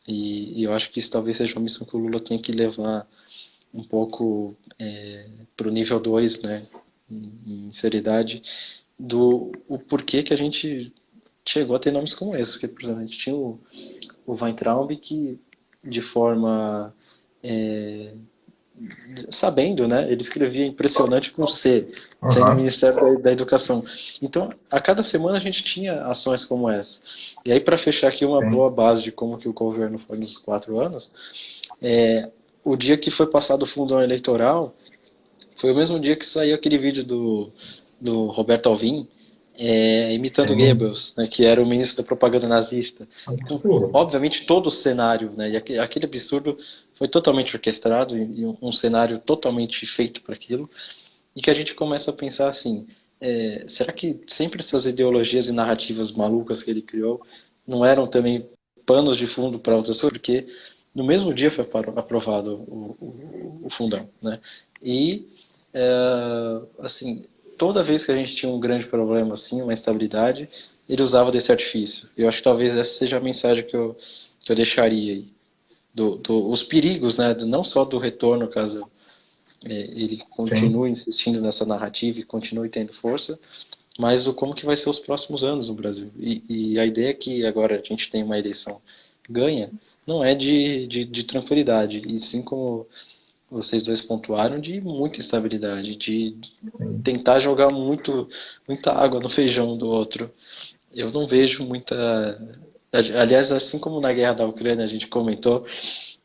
E eu acho que isso talvez seja uma missão que o Lula tem que levar um pouco para o nível 2, né, em seriedade, do o porquê que a gente chegou a ter nomes como esse. Porque, por exemplo, a gente tinha o Weintraub que, de forma sabendo, né? Ele escrevia impressionante com C, sendo o Uhum. Ministério da Educação. Então, a cada semana a gente tinha ações como essa. E aí, para fechar aqui uma Sim. boa base de como que o governo foi nos 4 anos, o dia que foi passado o fundão eleitoral foi o mesmo dia que saiu aquele vídeo do Roberto Alvim imitando Sim. Goebbels, né, que era o ministro da propaganda nazista. Com, Absurdo. obviamente, todo o cenário, né, e aquele absurdo foi totalmente orquestrado e um cenário totalmente feito para aquilo, e que a gente começa a pensar assim, será que sempre essas ideologias e narrativas malucas que ele criou não eram também panos de fundo para outras coisas? Porque no mesmo dia foi aprovado o fundão, né? E assim, toda vez que a gente tinha um grande problema assim, uma instabilidade, ele usava desse artifício. Eu acho que talvez essa seja a mensagem que eu deixaria aí. Os perigos, né? Não só do retorno, caso ele Sim. continue insistindo nessa narrativa e continue tendo força, mas o como que vai ser os próximos anos no Brasil. E a ideia é que agora a gente tem uma eleição ganha, não é de tranquilidade, e sim como vocês dois pontuaram, de muita instabilidade, de Sim. tentar jogar muita água no feijão do outro. Eu não vejo muita. Aliás, assim como na guerra da Ucrânia a gente comentou,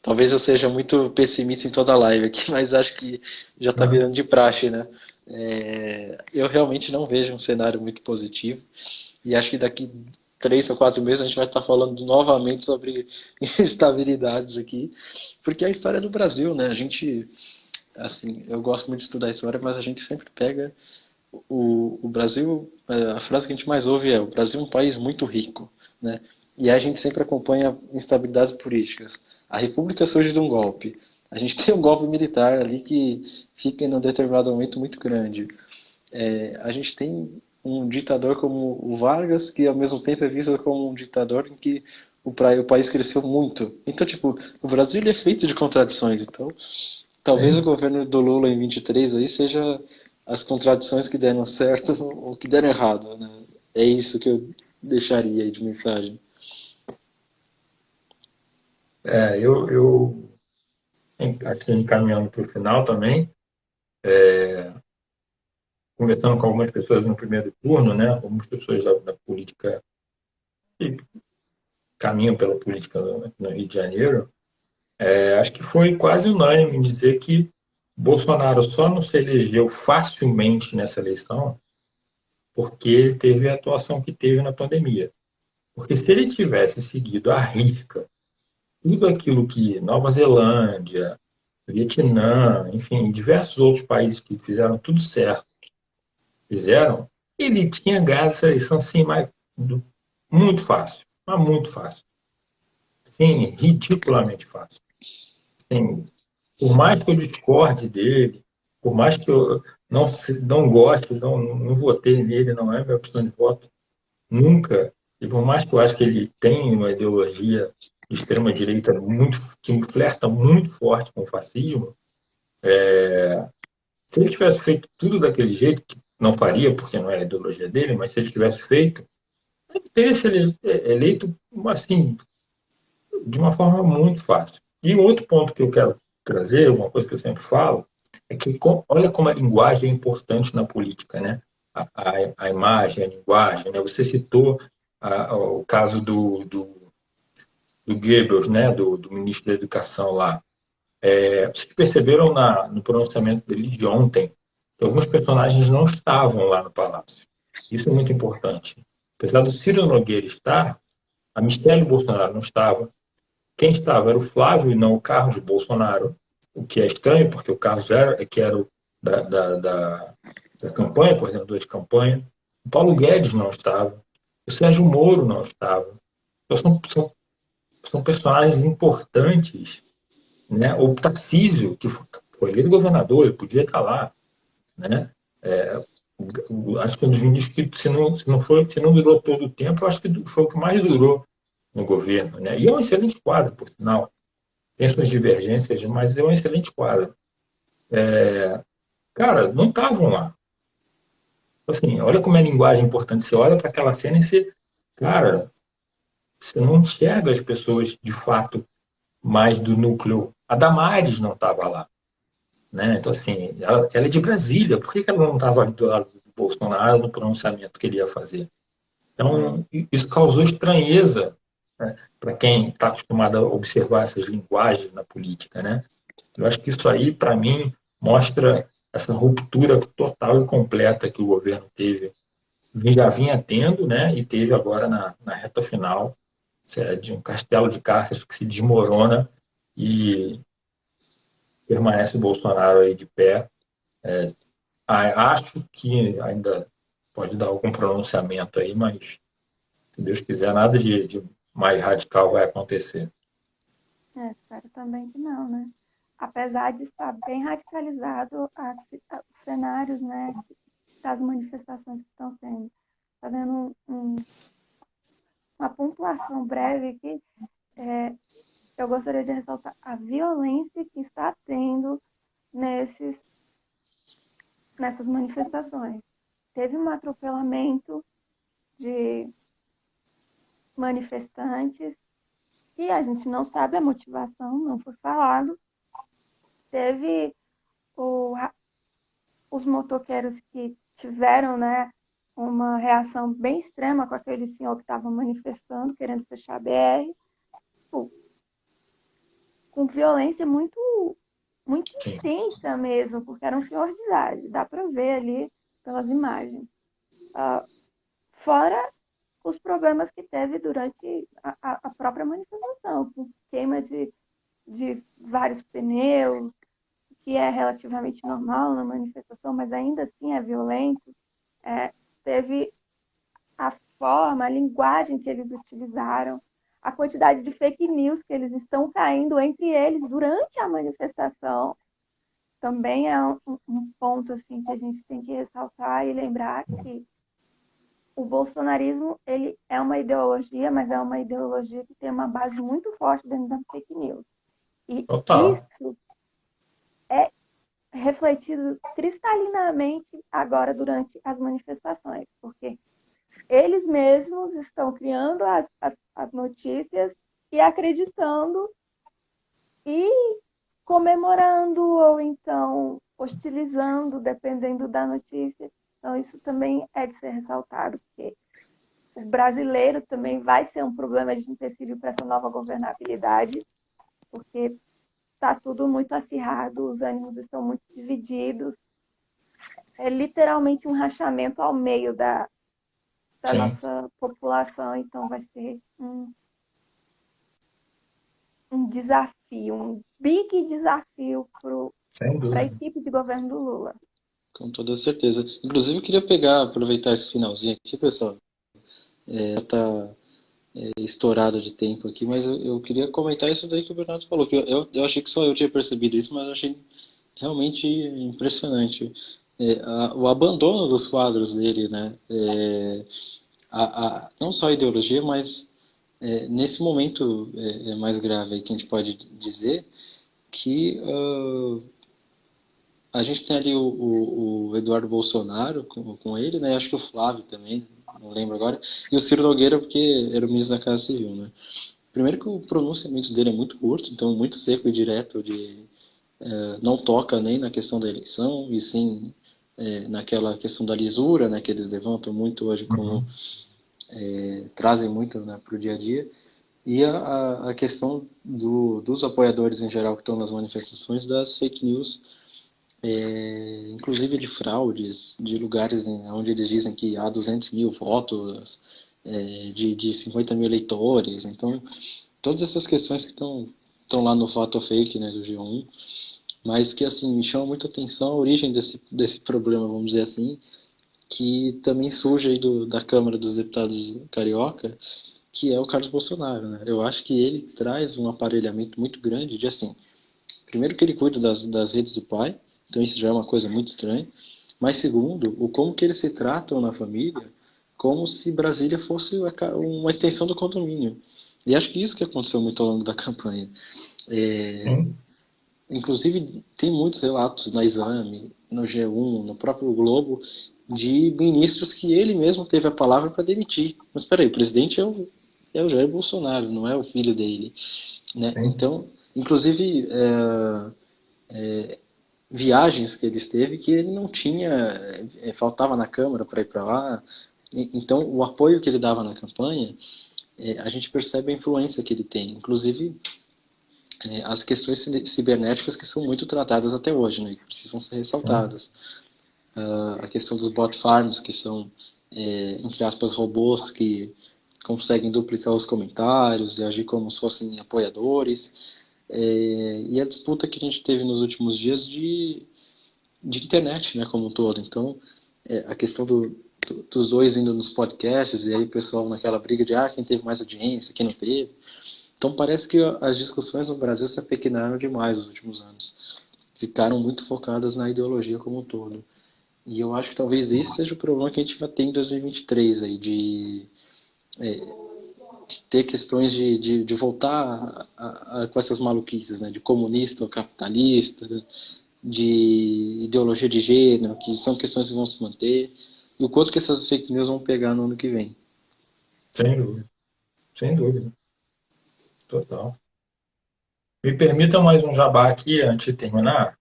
talvez eu seja muito pessimista em toda a live aqui, mas acho que já está Não. virando de praxe, né? Eu realmente não vejo um cenário muito positivo e acho que daqui 3 ou 4 meses a gente vai estar falando novamente sobre instabilidades aqui, porque é a história do Brasil, né? A gente, assim, eu gosto muito de estudar história, mas a gente sempre pega o Brasil, a frase que a gente mais ouve é: o Brasil é um país muito rico, né? E a gente sempre acompanha instabilidades políticas. A República surge de um golpe. A gente tem um golpe militar ali que fica em um determinado momento muito grande. A gente tem um ditador como o Vargas, que ao mesmo tempo é visto como um ditador em que o país cresceu muito. Então, tipo, o Brasil ele é feito de contradições. Então, talvez o Sim. governo do Lula em 23 aí seja as contradições que deram certo ou que deram errado, né? É isso que eu deixaria aí de mensagem. Eu acho que encaminhando para o final também, conversando com algumas pessoas no primeiro turno, né, algumas pessoas da política que caminham pela política no Rio de Janeiro, acho que foi quase unânime em dizer que Bolsonaro só não se elegeu facilmente nessa eleição porque ele teve a atuação que teve na pandemia. Porque se ele tivesse seguido à risca tudo aquilo que Nova Zelândia, Vietnã, enfim, diversos outros países que fizeram tudo certo, fizeram, ele tinha ganhado essa eleição sim, mas muito fácil, mas muito fácil. Sim, ridiculamente fácil. Sim, por mais que eu discorde dele, por mais que eu não goste, não votei nele, não é minha opção de voto, nunca, e por mais que eu acho que ele tem uma ideologia de extrema-direita muito, que flerta muito forte com o fascismo, se ele tivesse feito tudo daquele jeito, que não faria, porque não é a ideologia dele, mas se ele tivesse feito, ele teria se eleito assim, de uma forma muito fácil. E um outro ponto que eu quero trazer, uma coisa que eu sempre falo, é que olha como a linguagem é importante na política, né? A imagem, a linguagem, né? Você citou o caso do Goebbels, né? Do ministro da Educação lá. Vocês perceberam no pronunciamento dele de ontem que alguns personagens não estavam lá no Palácio. Isso é muito importante. Apesar do Ciro Nogueira estar, a Michelle Bolsonaro não estava, quem estava era o Flávio e não o Carlos Bolsonaro, o que é estranho, porque o Carlos era o da campanha, coordenador de campanha. O Paulo Guedes não estava. O Sérgio Moro não estava. Então, são personagens importantes, né? O Tarcísio, que foi eleito governador, ele podia estar lá, né? Acho que um dos ministros que, se não durou todo o tempo, eu acho que foi o que mais durou no governo, né? E é um excelente quadro, por sinal. Tem suas divergências, mas é um excelente quadro. Cara, não estavam lá. Assim, olha como é a linguagem importante. Você olha para aquela cena e você, cara, você não enxerga as pessoas de fato mais do núcleo. A Damares não estava lá, né? Então, assim, ela é de Brasília. Por que ela não estava ali do lado do Bolsonaro no pronunciamento que ele ia fazer? Então, isso causou estranheza, né, para quem está acostumado a observar essas linguagens na política, né? Eu acho que isso aí, para mim, mostra essa ruptura total e completa que o governo teve, já vinha tendo, né, e teve agora na reta final, de um castelo de cartas que se desmorona e permanece o Bolsonaro aí de pé. Acho que ainda pode dar algum pronunciamento aí, mas se Deus quiser, nada de mais radical vai acontecer. Espero também que não, né? Apesar de estar bem radicalizado os cenários, né, das manifestações que estão tendo. Fazendo uma pontuação breve aqui, eu gostaria de ressaltar a violência que está tendo nesses, nessas manifestações. Teve um atropelamento de manifestantes e a gente não sabe a motivação, não foi falado. Teve o, os motoqueiros que tiveram, né, uma reação bem extrema com aquele senhor que estava manifestando, querendo fechar a BR, com violência muito Sim, intensa mesmo, porque era um senhor de idade, dá para ver ali pelas imagens. Uh, Fora os problemas que teve durante a própria manifestação, com queima de vários pneus, que é relativamente normal na manifestação, mas ainda assim é violento. É, teve a forma, a linguagem que eles utilizaram, a quantidade de fake news que eles estão caindo entre eles durante a manifestação, também é um ponto assim, que a gente tem que ressaltar e lembrar que o bolsonarismo ele é uma ideologia, mas é uma ideologia que tem uma base muito forte dentro da fake news. E Total. isso é refletido cristalinamente agora durante as manifestações, porque eles mesmos estão criando as notícias e acreditando e comemorando ou então hostilizando, dependendo da notícia. Então, isso também é de ser ressaltado, porque o brasileiro também vai ser um problema de empecilho para essa nova governabilidade, porque está tudo muito acirrado, os ânimos estão muito divididos. É literalmente um rachamento ao meio da Sim, nossa população, então vai ser um desafio, um big desafio sem para a dúvida. equipe de governo do Lula. Com toda certeza. Inclusive, eu queria aproveitar esse finalzinho aqui, pessoal. Já tá estourado de tempo aqui, mas eu queria comentar isso daí que o Bernardo falou, que eu achei que só eu tinha percebido isso, mas eu achei realmente impressionante. O abandono dos quadros dele, né? Não só a ideologia, mas nesse momento mais grave aí que a gente pode dizer que a gente tem ali o Eduardo Bolsonaro com ele, né? Acho que o Flávio também, não lembro agora, e o Ciro Nogueira, porque era o ministro da Casa Civil, né? Primeiro que o pronunciamento dele é muito curto, então muito seco e direto, não toca nem na questão da eleição, e sim naquela questão da lisura, né, que eles levantam muito hoje como Uhum. trazem muito, né, para o dia a dia, e a questão dos apoiadores em geral que estão nas manifestações das fake news, inclusive de fraudes, de lugares onde eles dizem que há 200 mil votos, de 50 mil eleitores. Então, todas essas questões que estão lá no fato ou fake, né, do G1, mas que assim me chama muito a atenção a origem desse problema, vamos dizer assim, que também surge aí da Câmara dos Deputados Carioca, que é o Carlos Bolsonaro, né? Eu acho que ele traz um aparelhamento muito grande de assim, primeiro que ele cuida das redes do pai, então isso já é uma coisa muito estranha, mas segundo, o como que eles se tratam na família, como se Brasília fosse uma extensão do condomínio. E acho que isso que aconteceu muito ao longo da campanha. É, Sim, Inclusive, tem muitos relatos na Exame, no G1, no próprio Globo, de ministros que ele mesmo teve a palavra para demitir. Mas espera aí, o presidente é o Jair Bolsonaro, não é o filho dele, né? sim. Então, inclusive, viagens que ele esteve que ele não tinha, faltava na Câmara para ir para lá. Então, o apoio que ele dava na campanha, a gente percebe a influência que ele tem. Inclusive, as questões cibernéticas que são muito tratadas até hoje, né, que precisam ser Sim. ressaltadas. A questão dos bot farms, que são, entre aspas, robôs que conseguem duplicar os comentários e agir como se fossem apoiadores. E a disputa que a gente teve nos últimos dias de internet, né, como um todo. Então, a questão dos dois indo nos podcasts, e aí o pessoal naquela briga de quem teve mais audiência, quem não teve. Então parece que as discussões no Brasil se apequenaram demais nos últimos anos. Ficaram muito focadas na ideologia como um todo. E eu acho que talvez esse seja o problema que a gente vai ter em 2023, aí, de ter questões de voltar com essas maluquices, né, de comunista ou capitalista, de ideologia de gênero, que são questões que vão se manter, e o quanto que essas fake news vão pegar no ano que vem. Sem dúvida. Sem dúvida. Total. Me permita mais um jabá aqui antes de terminar.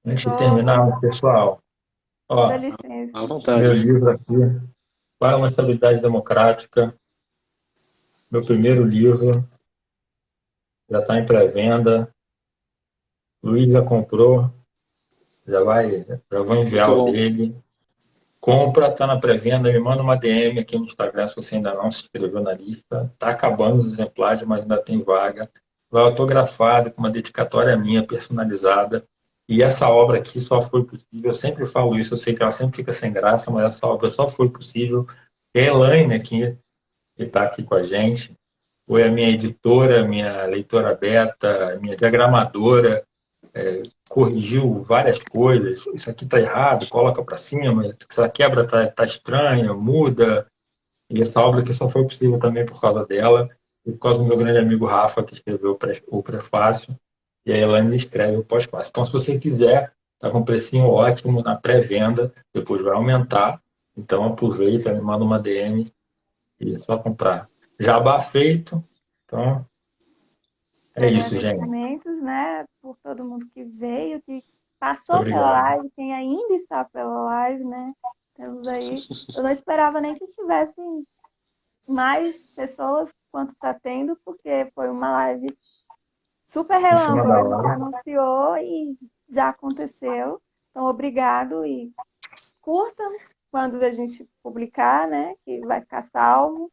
Antes de Opa, terminar, pessoal, toda ó, À licença. meu vontade. livro aqui, Para uma Estabilidade Democrática, meu primeiro livro, já está em pré-venda. Luiz já comprou, já vou enviar Muito o bom. dele. Compra, está na pré-venda, me manda uma DM aqui no Instagram se você ainda não se inscreveu na lista. Está acabando os exemplares, mas ainda tem vaga. Vai autografado, com uma dedicatória minha, personalizada. E essa obra aqui só foi possível, eu sempre falo isso, eu sei que ela sempre fica sem graça, mas essa obra só foi possível E a Elaine aqui, que está aqui com a gente, foi a minha editora, minha leitora beta, minha diagramadora, corrigiu várias coisas. Isso aqui está errado, coloca para cima. Essa quebra tá estranha, muda. E essa obra aqui só foi possível também por causa dela e por causa do meu grande amigo Rafa, que escreveu o prefácio, e a Elaine escreve o pós-fácio. Então, se você quiser, está com um precinho ótimo na pré-venda, depois vai aumentar. Então, aproveita, me manda uma DM e é só comprar. Jabá feito. Então, Os é isso, gente. agradecimentos, né, por todo mundo que veio, que passou pela Obrigado. live, quem ainda está pela live, né? Temos aí. Eu não esperava nem que tivessem mais pessoas quanto está tendo, porque foi uma live super Em cima relâmpago. da A gente hora. anunciou e já aconteceu. Então, obrigado e curtam quando a gente publicar, né? Que vai ficar salvo.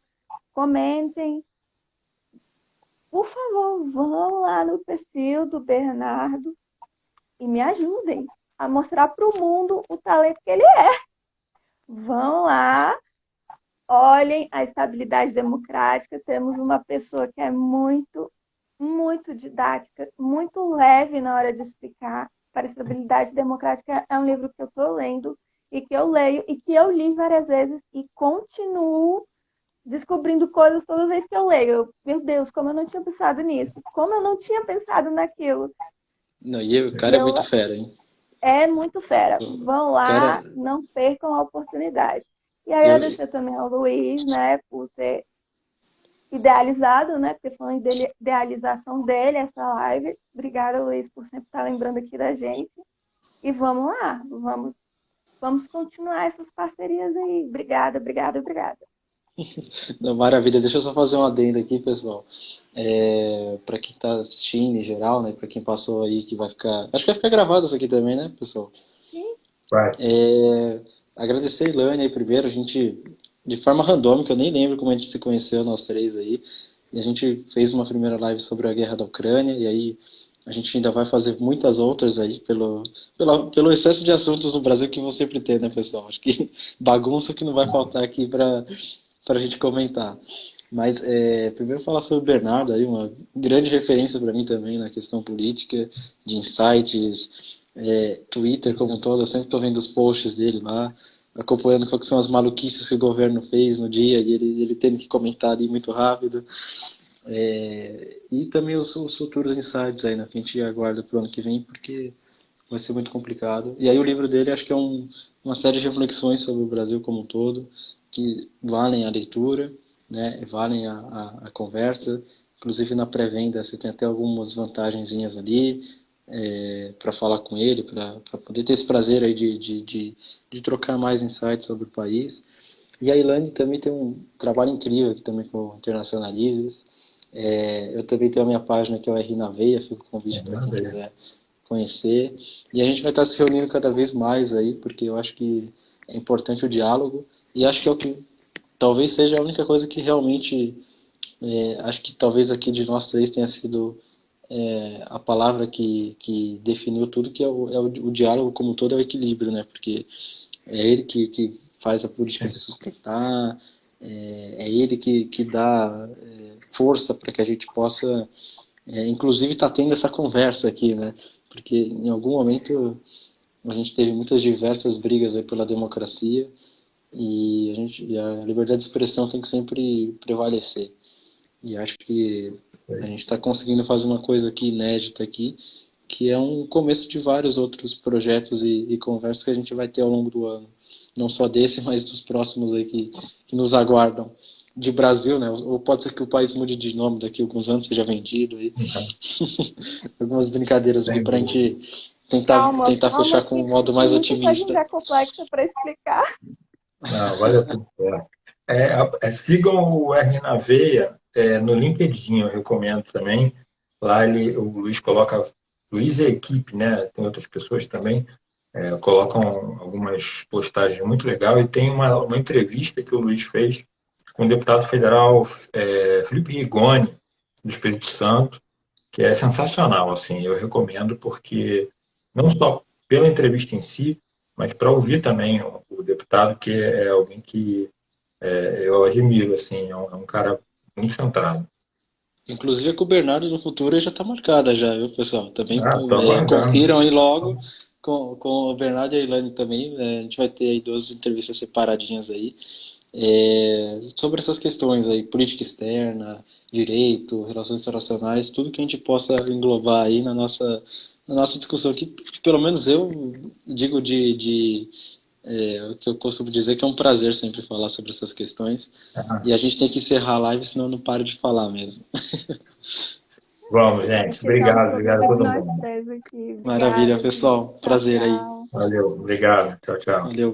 Comentem. Por favor, vão lá no perfil do Bernardo e me ajudem a mostrar para o mundo o talento que ele é. Vão lá, olhem a estabilidade democrática. Temos uma pessoa que é muito, muito didática, muito leve na hora de explicar. Para a estabilidade democrática é um livro que eu estou lendo e que eu leio e que eu li várias vezes e continuo descobrindo coisas toda vez que eu leio. Meu Deus, como eu não tinha pensado nisso, como eu não tinha pensado naquilo. Não, e o E cara é eu muito fera, hein? É muito fera. O Vão cara, lá, não percam a oportunidade. E eu, agradecer também ao Luiz, né, por ter idealizado, né, porque foi uma idealização dele essa live. Obrigada, Luiz, por sempre estar lembrando aqui da gente. E vamos lá, vamos continuar essas parcerias aí. Obrigada, obrigada, obrigada. não, maravilha. Deixa eu só fazer um adendo aqui, pessoal. Para quem está assistindo em geral, né? Para quem passou aí que vai ficar. Acho que vai ficar gravado isso aqui também, né, pessoal? Sim, Vai. Agradecer a Ilane aí primeiro, a gente, de forma randômica, eu nem lembro como a gente se conheceu, nós três aí, e a gente fez uma primeira live sobre a guerra da Ucrânia, e aí a gente ainda vai fazer muitas outras aí, pelo excesso de assuntos no Brasil que vão sempre ter, né, pessoal? Acho que bagunça que não vai faltar aqui para a gente comentar. Mas primeiro falar sobre o Bernardo, aí, uma grande referência para mim também na questão política, de insights, Twitter como um todo, eu sempre estou vendo os posts dele lá, acompanhando quais são as maluquices que o governo fez no dia, e ele tendo que comentar ali muito rápido. E também os futuros insights aí, né, que a gente aguarda para o ano que vem, porque vai ser muito complicado. E aí o livro dele acho que é uma série de reflexões sobre o Brasil como um todo, que valem a leitura, né, valem a conversa. Inclusive na pré-venda você tem até algumas vantagenzinhas ali para falar com ele, para poder ter esse prazer aí de trocar mais insights sobre o país. E a Ilane também tem um trabalho incrível aqui também com Internacionalizes. Eu também tenho a minha página que é o R na Veia, fica o convite para quem quiser conhecer. E a gente vai estar se reunindo cada vez mais aí, porque eu acho que é importante o diálogo. E acho que é o que talvez seja a única coisa que realmente, acho que talvez aqui de nós três tenha sido a palavra que definiu tudo, que é o diálogo como um todo, é o equilíbrio, né? Porque é ele que faz a política se sustentar, ele que dá força para que a gente possa, inclusive, estar tendo essa conversa aqui, né? Porque em algum momento a gente teve muitas diversas brigas aí pela democracia e a liberdade de expressão tem que sempre prevalecer. E acho que a gente está conseguindo fazer uma coisa aqui inédita aqui, que é um começo de vários outros projetos e conversas que a gente vai ter ao longo do ano. Não só desse, mas dos próximos aí que nos aguardam. De Brasil, né? Ou pode ser que o país mude de nome daqui a alguns anos, seja vendido aí. Algumas brincadeiras aqui para a gente tentar calma fechar com que um modo tem mais muita coisa otimista. ainda complexa para explicar. Não, vale tudo certo. Sigam o R na Veia no LinkedIn, eu recomendo também. Lá o Luiz coloca, Luiz e a equipe, né? Tem outras pessoas também, colocam algumas postagens muito legais. E tem uma entrevista que o Luiz fez com o deputado federal Felipe Rigoni, do Espírito Santo, que é sensacional, assim, eu recomendo porque não só pela entrevista em si, mas para ouvir também o deputado, que é alguém que eu admiro, assim, é um cara muito centrado. Inclusive, com o Bernardo no futuro já está marcada já, viu, pessoal? Também Ah, tô aguardando. confiram aí logo com o Bernardo e a Ilane também. A gente vai ter aí 2 entrevistas separadinhas aí sobre essas questões aí, política externa, direito, relações internacionais, tudo que a gente possa englobar aí na nossa discussão aqui, que pelo menos eu digo o que eu costumo dizer que é um prazer sempre falar sobre essas questões. Ah, E a gente tem que encerrar a live, senão eu não paro de falar mesmo. vamos, gente. Esse é um Obrigado a problema de todo nós mundo. três aqui. Maravilha, Obrigada, gente. pessoal. Tchau, Prazer aí. tchau. Valeu, obrigado. Tchau, tchau. Valeu.